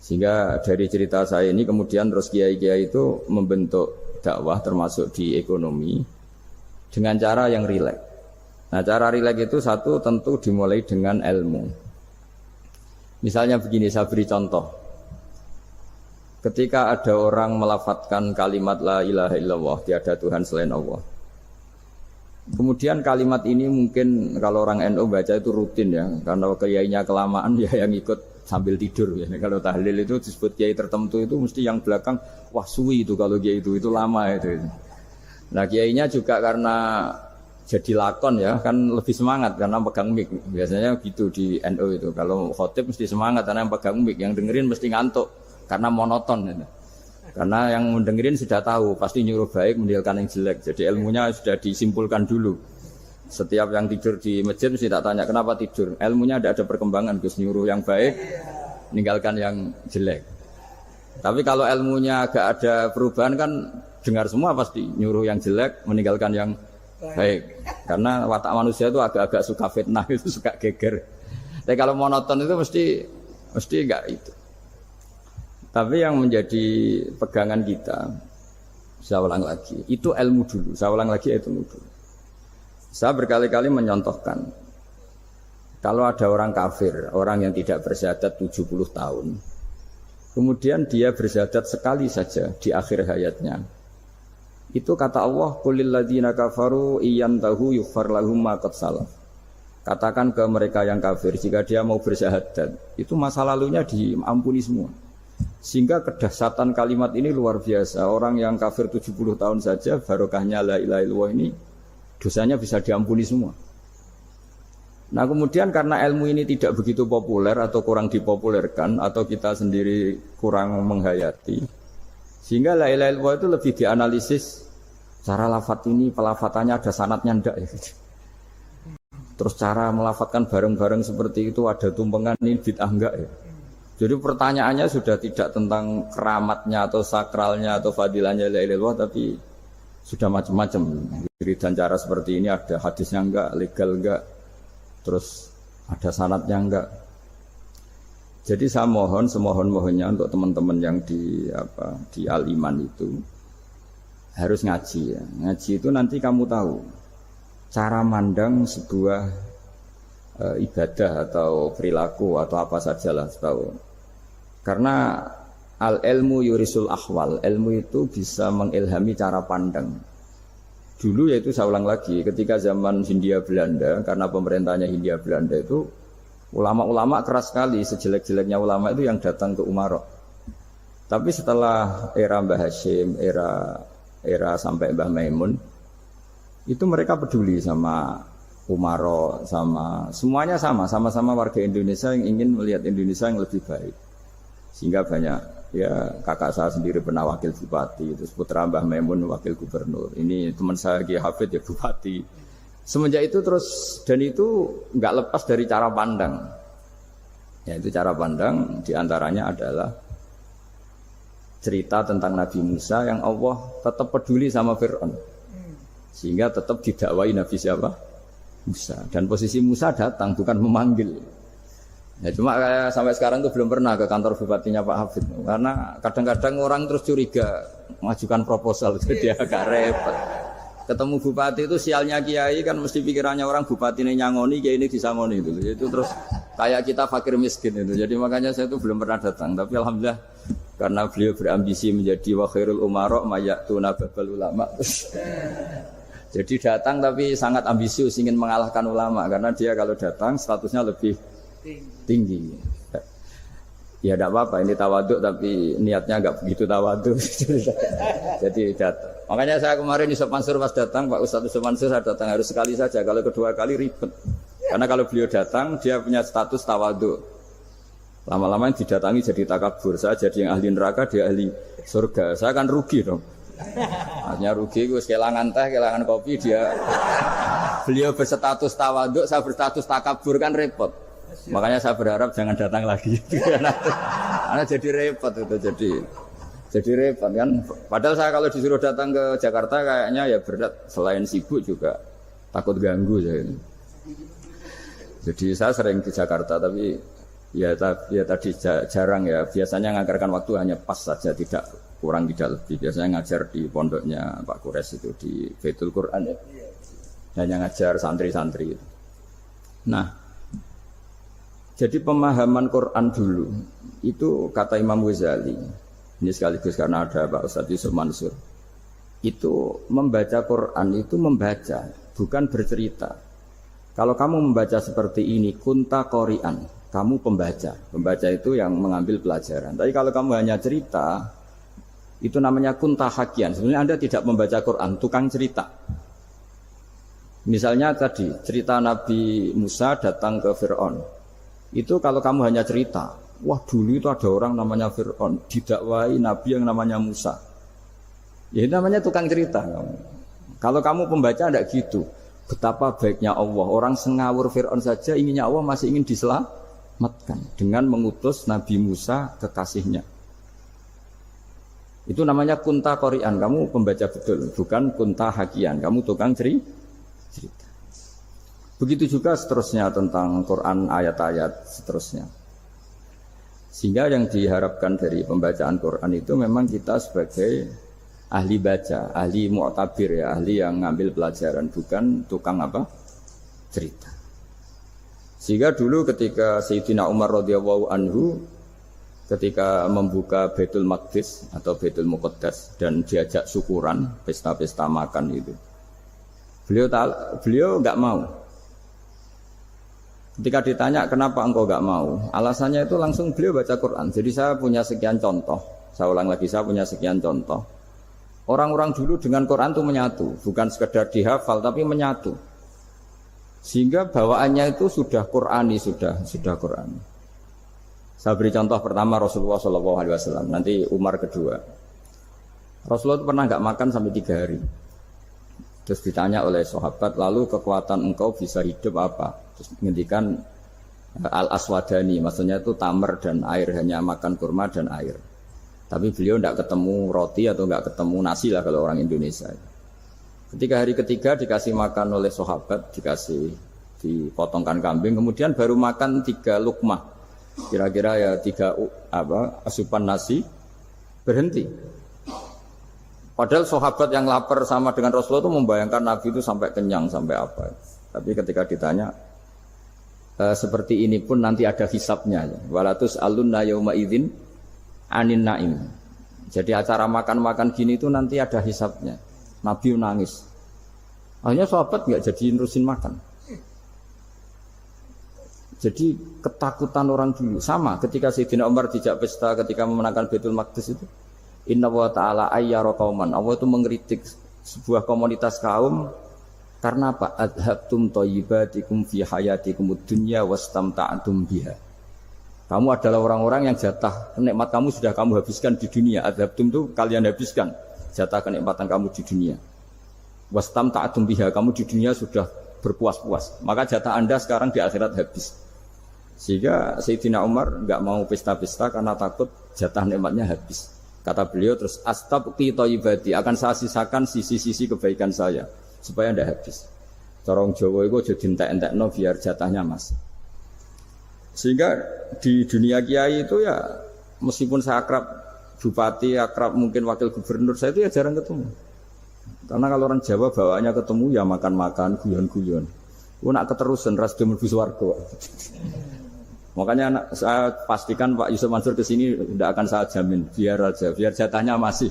Sehingga dari cerita saya ini kemudian terus kiai-kiai itu membentuk dakwah termasuk di ekonomi dengan cara yang rileks. Nah cara rileks itu satu tentu dimulai dengan ilmu. Misalnya begini, saya beri contoh. Ketika ada orang melafadzkan kalimat la ilaha illallah, tiada Tuhan selain Allah. Kemudian kalimat ini mungkin kalau orang NU baca itu rutin ya, karena kiainya kelamaan ya yang ikut sambil tidur ya. Kalau tahlil itu disebut kiai tertentu itu mesti yang belakang wah suwi itu kalau kiai itu lama itu. Nah kiainya juga karena jadi lakon ya kan lebih semangat karena pegang mic. Biasanya gitu di NU itu. Kalau khotib mesti semangat karena yang pegang mic, yang dengerin mesti ngantuk karena monoton gitu. Karena yang mendengerin sudah tahu pasti nyuruh baik meninggalkan yang jelek. Jadi ilmunya sudah disimpulkan dulu. Setiap yang tidur di masjid mesti tak tanya kenapa tidur. Ilmunya tidak ada perkembangan, Gus, nyuruh yang baik, meninggalkan yang jelek. Tapi kalau ilmunya agak ada perubahan kan dengar semua pasti nyuruh yang jelek, meninggalkan yang baik. Karena watak manusia itu agak-agak suka fitnah, itu suka geger. Tapi kalau monoton itu mesti enggak itu. Tapi yang menjadi pegangan kita, saya ulang lagi, itu ilmu dulu. Saya ulang lagi itu ilmu dulu. Saya berkali-kali menyontohkan, kalau ada orang kafir, orang yang tidak bersyahadat 70 tahun, kemudian dia bersyahadat sekali saja di akhir hayatnya. Itu kata Allah, qulil ladzina kafaru iyantahu yughfar lahum ma qad salaf. Katakan ke mereka yang kafir, jika dia mau bersyahadat, itu masa lalunya diampuni semua. Sehingga kedahsyatan kalimat ini luar biasa. Orang yang kafir 70 tahun saja barokahnya la ilaha illallah ini dosanya bisa diampuni semua. Nah kemudian karena ilmu ini tidak begitu populer atau kurang dipopulerkan atau kita sendiri kurang menghayati, sehingga la ilaha illallah itu lebih dianalisis cara lafadz ini, pelafatannya ada sanadnya ndak ya. Terus cara melafatkan bareng-bareng seperti itu ada tumpengan ini bid'ah enggak ya. Jadi pertanyaannya sudah tidak tentang keramatnya atau sakralnya atau fadilahnya la ilaha illallah, tapi sudah macam-macam. Dan cara seperti ini ada hadisnya enggak, legal enggak, terus ada sanadnya enggak. Jadi saya mohon semohon-mohonnya untuk teman-teman yang di Al-Iman itu harus ngaji ya. Ngaji itu nanti kamu tahu cara mandang sebuah ibadah atau perilaku atau apa sajalah tahu. Karena al-ilmu yurisul ahwal, ilmu itu bisa mengilhami cara pandang. Dulu yaitu saya ulang lagi, ketika zaman Hindia Belanda, karena pemerintahnya Hindia Belanda itu ulama-ulama keras sekali, sejelek-jeleknya ulama itu yang datang ke Umarok. Tapi setelah era Mbah Hashim, era sampai Mbah Maimun, itu mereka peduli sama Umarok, sama semuanya sama-sama warga Indonesia yang ingin melihat Indonesia yang lebih baik. Sehingga banyak ya kakak saya sendiri pernah wakil bupati, terus putra Mbah Maimun wakil gubernur. Ini teman saya Kiai Hafid ya bupati. Semenjak itu terus dan itu nggak lepas dari cara pandang. Ya itu cara pandang diantaranya adalah cerita tentang Nabi Musa yang Allah tetap peduli sama Fir'aun. Sehingga tetap didakwai Nabi siapa? Musa. Dan posisi Musa datang bukan memanggil. Ya cuma kayak sampai sekarang tuh belum pernah ke kantor bupatinya Pak Hafid. Karena kadang-kadang orang terus curiga mengajukan proposal jadi agak repot. Ketemu bupati itu sialnya kiai kan mesti pikirannya orang bupati ini nyangoni, kiai ini disangoni itu. Itu terus kayak kita fakir miskin itu. Jadi makanya saya tuh belum pernah datang. Tapi alhamdulillah karena beliau berambisi menjadi wa khairul umara mayatuna babal ulama. Jadi datang tapi sangat ambisius ingin mengalahkan ulama karena dia kalau datang statusnya lebih tinggi. Ya tidak apa-apa ini tawaduk tapi niatnya enggak begitu tawaduk. Jadi datang. Makanya saya kemarin Yusuf Mansur pas datang, Pak Ustadz Yusuf Mansur saya datang harus sekali saja. Kalau kedua kali ribet. Karena kalau beliau datang dia punya status tawaduk. Lama-lama didatangi jadi takabur. Saya jadi yang ahli neraka, dia ahli surga. Saya kan rugi dong. Artinya rugi, gue kehilangan teh, kehilangan kopi, dia beliau berstatus tawaduk, saya berstatus takabur kan repot. Makanya saya berharap jangan datang lagi. Karena jadi repot itu jadi repot kan. Padahal saya kalau disuruh datang ke Jakarta kayaknya ya berat. Selain sibuk juga takut ganggu saya. Jadi saya sering di Jakarta tapi ya tadi jarang ya. Biasanya ngajarkan waktu hanya pas saja, tidak kurang tidak lebih. Biasanya ngajar di pondoknya Pak Kures itu di Baitul Quran ya. Hanya ngajar santri-santri itu. Nah, jadi pemahaman Quran dulu itu kata Imam Ghazali. Ini sekaligus karena ada Pak Ustadz Yusuf Mansur. Itu membaca Quran itu membaca, bukan bercerita. Kalau kamu membaca seperti ini, kunta qori'an, kamu pembaca. Pembaca itu yang mengambil pelajaran. Tapi kalau kamu hanya cerita, itu namanya kunta hakian. Sebenarnya Anda tidak membaca Quran, tukang cerita. Misalnya tadi, cerita Nabi Musa datang ke Fir'aun. Itu kalau kamu hanya cerita, wah dulu itu ada orang namanya Fir'aun, didakwai Nabi yang namanya Musa. Ya itu namanya tukang cerita. Kalau kamu pembaca tidak gitu. Betapa baiknya Allah. Orang sengawur Fir'aun saja inginnya Allah masih ingin diselamatkan dengan mengutus Nabi Musa kekasihnya. Itu namanya kunta qori'an. Kamu pembaca betul, bukan kunta hakian. Kamu tukang cerita. Begitu juga seterusnya tentang Quran ayat-ayat seterusnya. Sehingga yang diharapkan dari pembacaan Quran itu memang kita sebagai ahli baca, ahli mu'tabir ya, ahli yang ngambil pelajaran, bukan tukang apa? Cerita. Sehingga dulu ketika Sayyidina Umar radhiyallahu anhu ketika membuka Baitul Maqdis atau Baitul Muqaddas dan diajak syukuran, pesta-pesta makan itu. Beliau enggak mau. Ketika ditanya kenapa engkau gak mau, alasannya itu langsung beliau baca Quran. Jadi saya punya sekian contoh. Saya ulang lagi, saya punya sekian contoh. Orang-orang dulu dengan Quran itu menyatu, bukan sekedar dihafal tapi menyatu. Sehingga bawaannya itu sudah Qurani, sudah Qurani. Saya beri contoh pertama Rasulullah SAW. Nanti Umar kedua. Rasulullah itu pernah nggak makan sampai 3 hari. Terus ditanya oleh sahabat, lalu kekuatan engkau bisa hidup apa? Terus menghentikan al-aswadani, maksudnya itu tamar dan air, hanya makan kurma dan air. Tapi beliau tidak ketemu roti atau nggak ketemu nasi lah kalau orang Indonesia. Ketika hari ketiga dikasih makan oleh sahabat, dipotongkan kambing, kemudian baru makan 3 lukmah, kira-kira ya 3 asupan nasi, berhenti. Padahal sahabat yang lapar sama dengan Rasulullah itu membayangkan Nabi itu sampai kenyang, sampai apa. Tapi ketika ditanya, seperti ini pun nanti ada hisabnya. Walatus alunna yauma idzin anin naim. Jadi acara makan-makan gini itu nanti ada hisabnya. Nabi nangis. Akhirnya sahabat nggak jadi nerusin makan. Jadi ketakutan orang dulu sama ketika Sayyidina Umar dijak pesta ketika memenangkan Baitul Maqdis itu. Inna wa ta'ala ayyara qauman. Allah itu mengkritik sebuah komunitas kaum karena apa? Adhabtum thayyibatikum fi hayatikumud dunya wastamta'tum biha. Kamu adalah orang-orang yang jatah nikmat kamu sudah kamu habiskan di dunia. Adhabtum itu kalian habiskan jatah kenikmatan kamu di dunia. Wastamta'tum biha, kamu di dunia sudah berpuas-puas. Maka jatah Anda sekarang di akhirat habis. Sehingga Sayyidina Umar enggak mau pesta-pesta karena takut jatah nikmatnya habis. Kata beliau terus astabqi thayyibati, akan saya sisakan sisi-sisi kebaikan saya supaya tidak habis. Corong Jawa itu aja dientek-entekno biar jatahnya masih. Sehingga di dunia kiai itu ya meskipun saya akrab bupati, akrab mungkin wakil gubernur, saya itu ya jarang ketemu. Karena kalau orang Jawa bawaannya ketemu ya makan-makan, guyon-guyon. Ku nak keterusan ras de mlebu swarga. Makanya saya pastikan Pak Yusuf Mansur ke sini tidak akan saya jamin, biar aja, biar jatahnya masih.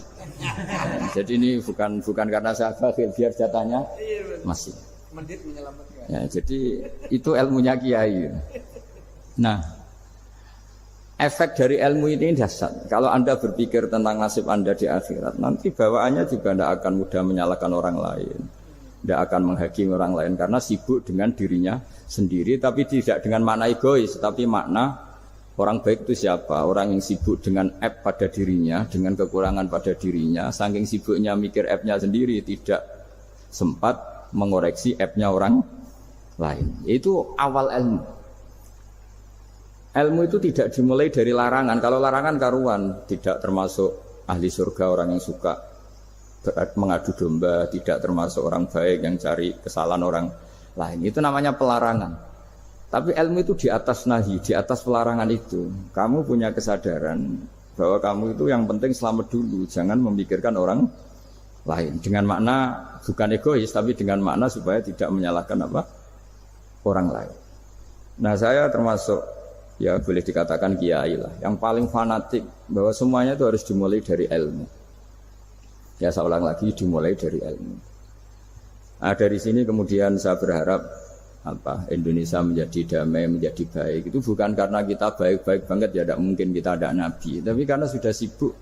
Jadi ini bukan karena saya bakhil, biar jatahnya masih. Ya, jadi itu ilmunya kiai. Nah, efek dari ilmu ini dahsyat. Kalau Anda berpikir tentang nasib Anda di akhirat, nanti bawaannya juga tidak akan mudah menyalahkan orang lain, tidak akan menghakimi orang lain karena sibuk dengan dirinya sendiri, tapi tidak dengan makna egois, tapi makna orang baik itu siapa? Orang yang sibuk dengan aib pada dirinya, dengan kekurangan pada dirinya, saking sibuknya mikir aibnya sendiri, tidak sempat mengoreksi aibnya orang lain. Itu awal ilmu. Ilmu itu tidak dimulai dari larangan. Kalau larangan karuan, tidak termasuk ahli surga, orang yang suka mengadu domba, tidak termasuk orang baik yang cari kesalahan orang lain. Itu namanya pelarangan. Tapi ilmu itu di atas nahi, di atas pelarangan itu. Kamu punya kesadaran bahwa kamu itu yang penting selamat dulu, jangan memikirkan orang lain. Dengan makna bukan egois, tapi dengan makna supaya tidak menyalahkan orang lain. Nah, saya termasuk ya boleh dikatakan kiai lah, yang paling fanatik bahwa semuanya itu harus dimulai dari ilmu. Ya saya ulang lagi, dimulai dari ilmu. Nah, dari sini kemudian saya berharap Indonesia menjadi damai, menjadi baik. Itu bukan karena kita baik-baik banget, ya tidak mungkin kita ada nabi, tapi karena sudah sibuk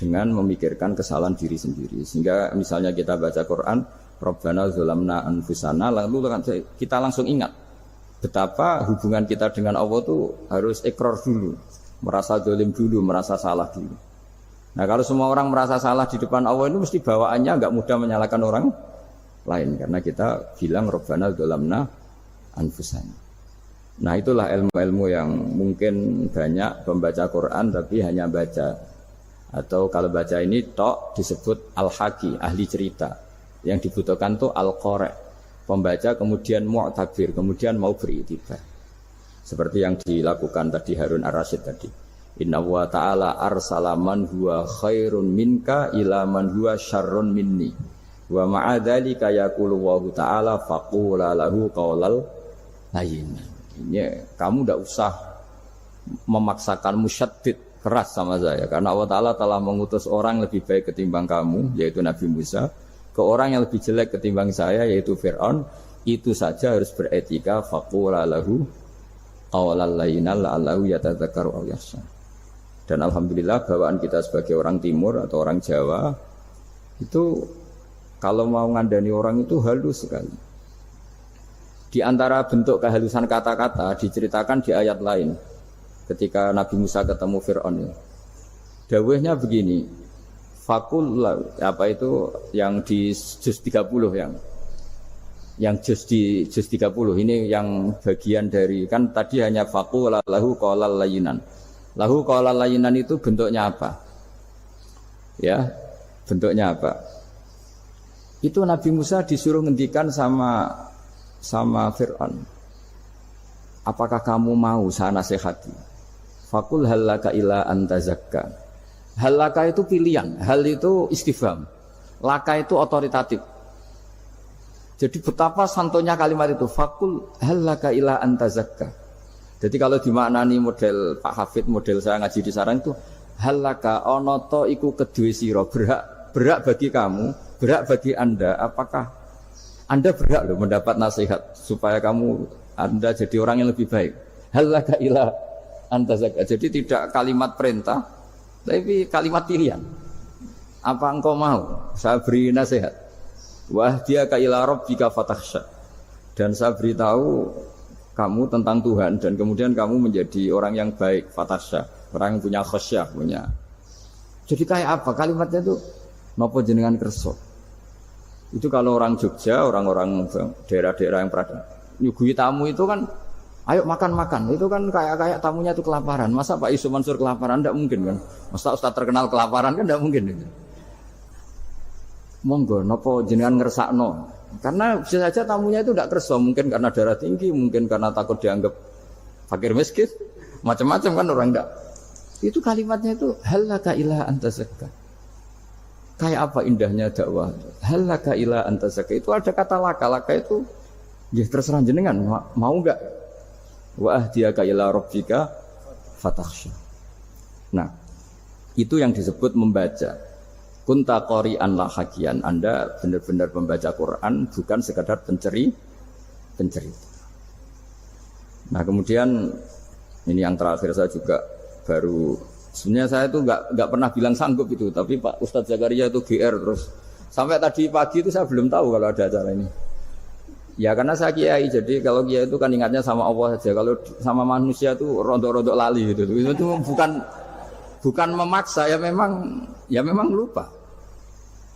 dengan memikirkan kesalahan diri sendiri. Sehingga misalnya kita baca Quran, Rabbana zalamna anfusana, lalu kita langsung ingat betapa hubungan kita dengan Allah itu harus ikrar dulu, merasa zalim dulu, merasa salah dulu. Nah, kalau semua orang merasa salah di depan Allah itu mesti bawaannya enggak mudah menyalahkan orang lain, karena kita bilang Rabbana zalamna anfusana. Nah, itulah ilmu-ilmu yang mungkin banyak pembaca Quran tapi hanya baca, atau kalau baca ini tok disebut al-haqi, ahli cerita. Yang dibutuhkan tuh al-qari', pembaca kemudian mu'tabir, kemudian mau beriktibar. Seperti yang dilakukan tadi Harun Ar-Rasyid tadi. Inna wa ta'ala arsala man huwa khairun minka ila man huwa syarrun minni. Wa ma'adzalika yaqulu wa ta'ala faqula lahu qaulal layyin. Ini kamu tidak usah memaksakan musyaddid keras sama saya, karena Allah Ta'ala telah mengutus orang lebih baik ketimbang kamu, yaitu Nabi Musa, ke orang yang lebih jelek ketimbang saya, yaitu Fir'aun. Itu saja harus beretika, faqula lahu qawlan layyinan la'allahu yatadzakkaru aw yakhsha. Dan alhamdulillah bawaan kita sebagai orang timur atau orang Jawa itu kalau mau ngandani orang itu halus sekali. Di antara bentuk kehalusan kata-kata diceritakan di ayat lain ketika Nabi Musa ketemu Fir'aun. Dawuhnya begini, fakul apa itu yang di juz 30 yang juz di juz 30 ini yang bagian dari kan tadi hanya fakul lahu qawlan layyinan. Lahu qawlan layyinan itu bentuknya apa? Ya, bentuknya apa? Itu Nabi Musa disuruh ngendikan sama Fir'aun. Apakah kamu mau saya nasihati? Fakul halaka ila antazakka. Halaka itu pilihan, hal itu istifham. Laka itu otoritatif. Jadi betapa santonya kalimat itu. Fakul halaka ila antazakka. Jadi kalau dimaknani model Pak Hafid, model saya ngaji di sarang itu halaka onoto iku kedue sira, berhak bagi kamu, berhak bagi Anda, apakah Anda berhak loh mendapat nasihat supaya Anda jadi orang yang lebih baik. Halaka ila antazakka. Jadi tidak kalimat perintah, tapi kalimat pilihan. Apa engkau mau saya beri nasihat? Wah dia ka ila rabbika fatakhsha. Dan saya beritahu kamu tentang Tuhan dan kemudian kamu menjadi orang yang baik, fatakhsha, orang yang punya khasyah, punya. Jadi kayak apa kalimatnya itu? Napa jenengan kersa? Itu kalau orang Jogja, orang-orang daerah-daerah yang pernah nyuguhi tamu itu kan ayo makan-makan, itu kan kayak tamunya itu kelaparan. Masa Pak Isu Mansur kelaparan? Tidak mungkin kan. Masa Ustaz terkenal kelaparan kan tidak mungkin. Monggo, nopo jenengan ngersakno. Karena bisa saja tamunya itu tidak kerso, mungkin karena darah tinggi, mungkin karena takut dianggap fakir miskin, macam-macam kan orang enggak. Itu kalimatnya itu halaka ila antazakka. Kayak apa indahnya dakwah. Halaka ila antazakka. Itu ada kata laka itu ya terserah jenengan mau enggak. Wa ahdiyaka ila rabbika fatakhsha. Nah, itu yang disebut membaca. Kunta qori'an la hakian. Anda benar-benar membaca Quran, bukan sekadar pencerita. Nah, kemudian ini yang terakhir saya juga baru sebenarnya saya itu enggak pernah bilang sanggup itu, tapi Pak Ustadz Zakaria itu GR terus. Sampai tadi pagi itu saya belum tahu kalau ada acara ini. Ya karena saya kiai, jadi kalau kiai itu kan ingatnya sama Allah saja. Kalau sama manusia itu rontok-rontok lali gitu. Itu bukan memaksa, ya memang lupa.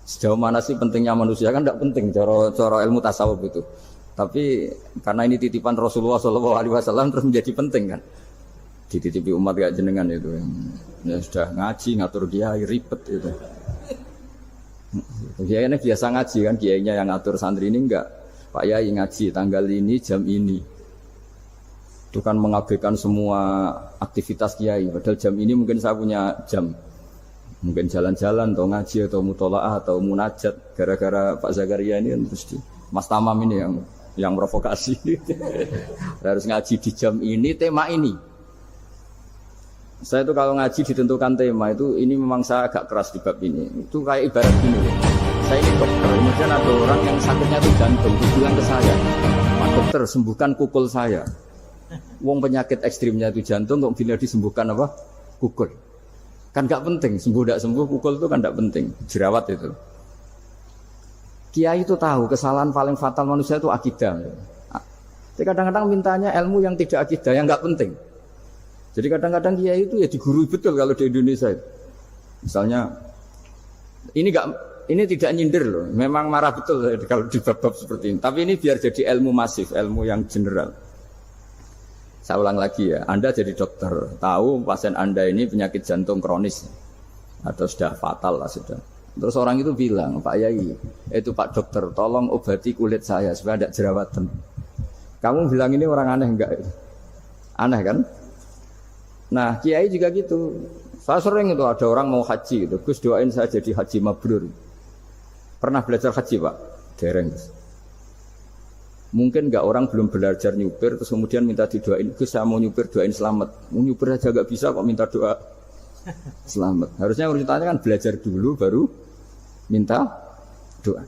Sejauh mana sih pentingnya manusia kan tidak penting cara ilmu tasawuf itu. Tapi karena ini titipan Rasulullah SAW terus menjadi penting kan. Dititipi umat kayak jenengan itu. Ya sudah ngaji ngatur kiai ribet itu. Kiainya biasa ngaji kan, kiainya yang ngatur santri ini enggak. Pak Yai ngaji tanggal ini jam ini. Itu kan mengabaikan semua aktivitas kiai. Padahal jam ini mungkin saya punya jam. Mungkin jalan-jalan atau ngaji atau mutolaah atau munajat. Gara-gara Pak Zakaria ini kan terus Mas Tamam ini yang provokasi. Harus ngaji di jam ini, tema ini. Saya itu kalau ngaji ditentukan tema itu, ini memang saya agak keras di bab ini. Itu kayak ibarat gini. Saya ini dokter, kemudian ada orang yang sakitnya itu jantung, bilang ke saya, Pak dokter sembuhkan kukul saya. Wong penyakit ekstrimnya itu jantung, kok bila disembuhkan apa? Kukul. Kan gak penting, sembuh tidak sembuh, kukul itu kan gak penting, jerawat itu. Kiai itu tahu kesalahan paling fatal manusia itu akidah. Jadi kadang-kadang mintanya ilmu yang tidak akidah, yang gak penting. Jadi kadang-kadang kiai itu ya digurui betul kalau di Indonesia itu. Misalnya, ini tidak nyindir loh, memang marah betul kalau di bab-bab seperti ini. Tapi ini biar jadi ilmu masif, ilmu yang general. Saya ulang lagi ya, Anda jadi dokter, tahu pasien Anda ini penyakit jantung kronis atau sudah fatal lah sudah. Terus orang itu bilang, Pak Yai, itu Pak dokter, tolong obati kulit saya supaya tidak jerawatan. Kamu bilang ini orang aneh enggak? Aneh kan? Nah, kiai juga gitu. Saya sering itu ada orang mau haji gitu, Gus doain saya jadi haji mabrur. Pernah belajar haji Pak? Dereng. Mungkin enggak orang belum belajar nyupir terus kemudian minta didoain, Gus saya mau nyupir doain selamat. Mau nyupir aja enggak bisa kok minta doa selamat. Harusnya urutannya kan belajar dulu baru minta doa.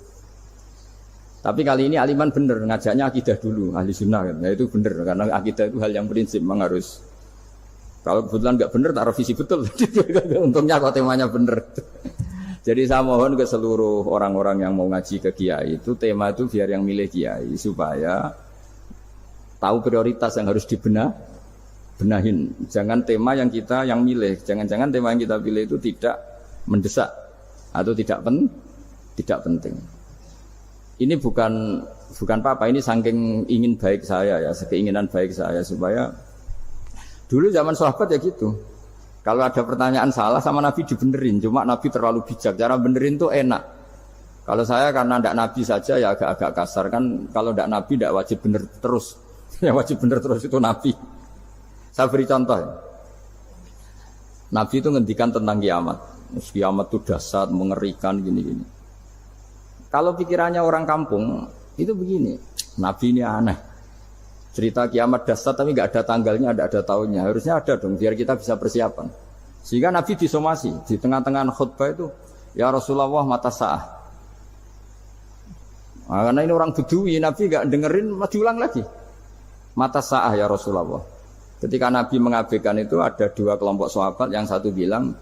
Tapi kali ini aliman bener ngajaknya akidah dulu ahli sunnah kan. Nah, itu bener karena akidah itu hal yang prinsip memang harus. Kalau kebetulan nggak bener tak revisi betul. Untungnya kok temanya bener. Jadi saya mohon ke seluruh orang-orang yang mau ngaji ke kiai itu tema itu biar yang milih kiai supaya tahu prioritas yang harus benahin. Jangan tema yang kita yang milih. Jangan-jangan tema yang kita pilih itu tidak mendesak atau tidak penting. Ini bukan apa-apa, ini saking ingin baik saya ya, keinginan baik saya supaya dulu zaman sahabat ya gitu. Kalau ada pertanyaan salah sama Nabi dibenerin, cuma Nabi terlalu bijak, cara benerin tuh enak. Kalau saya karena tidak Nabi saja ya agak-agak kasar kan, kalau tidak Nabi tidak wajib bener terus, yang wajib bener terus itu Nabi. Saya beri contoh, Nabi itu ngendikan tentang kiamat, kiamat itu dahsyat, mengerikan gini-gini. Kalau pikirannya orang kampung itu begini, Nabi ini aneh. Cerita kiamat dahsyat tapi nggak ada tanggalnya, nggak ada tahunnya. Harusnya ada dong, biar kita bisa persiapan. Sehingga Nabi disomasi di tengah-tengah khutbah itu, ya Rasulullah mata sa'ah. Nah, karena ini orang Bedui, Nabi nggak dengerin, diulang lagi. Mata sa'ah ya Rasulullah. Ketika Nabi mengabaikan itu ada dua kelompok sahabat, yang satu bilang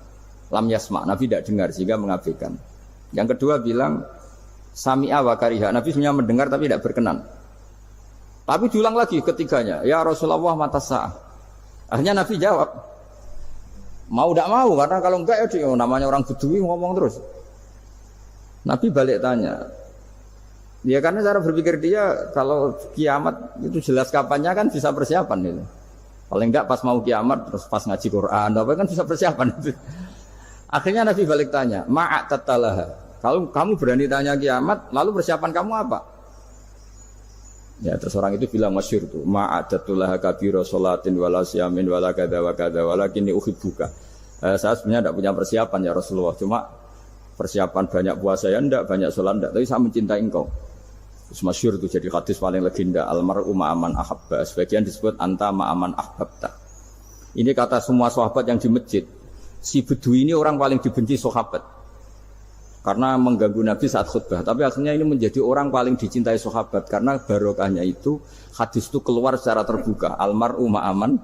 lam yasma, Nabi tidak dengar sehingga mengabaikan. Yang kedua bilang sami'a wa kariha, Nabi sebenarnya mendengar tapi tidak berkenan. Tapi diulang lagi ketiganya, ya Rasulullah mata sa'ah. Akhirnya Nabi jawab, mau tidak mau, karena kalau enggak ya dia, namanya orang Bedui ngomong terus. Nabi balik tanya, ya karena cara berpikir dia kalau kiamat itu jelas kapannya kan bisa persiapan itu. Paling enggak pas mau kiamat terus pas ngaji Quran, apa kan bisa persiapan itu. Akhirnya Nabi balik tanya, ma'atatalaha. Kalau kamu berani tanya kiamat, lalu persiapan kamu apa? Ya terus orang itu bilang masyhur tuh, ma'adatullah kabira sholatin wala siyamin wala kada wa kada walakinni uhibbuka. Saya sebenarnya tidak punya persiapan ya Rasulullah, cuma persiapan banyak puasa ya enggak, banyak sholat enggak, tapi saya mencintai engkau. Terus masyhur tuh jadi hadis paling legenda, almar'u ma'aman ahabba, sebagian disebut anta ma'aman ahbabta. Ini kata semua sahabat yang di masjid. Si Bedui ini orang paling dibenci sahabat karena mengganggu Nabi saat khutbah. Tapi akhirnya ini menjadi orang paling dicintai sahabat karena barokahnya itu hadis itu keluar secara terbuka. Almar'u ma'aman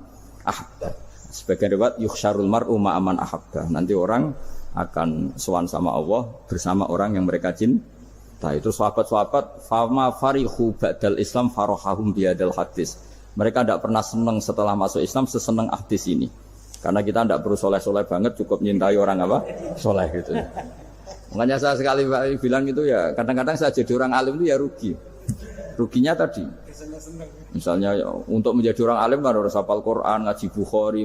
ahabba. Sebagian riwayat yukhsyarul mar'u ma'aman ahabba. Nanti orang akan sowan sama Allah bersama orang yang mereka cinta. Itu sahabat-sahabat fama farihu ba'dal Islam farahahum biadal hadis. Mereka tidak pernah senang setelah masuk Islam sesenang hadis ini. Karena kita tidak perlu soleh-soleh banget, cukup nyintai orang apa? Soleh gitu. Makanya saya sekali bilang itu ya, kadang-kadang saya jadi orang alim itu ya rugi. Ruginya tadi. Misalnya untuk menjadi orang alim kan harus hafal Quran, ngaji Bukhari,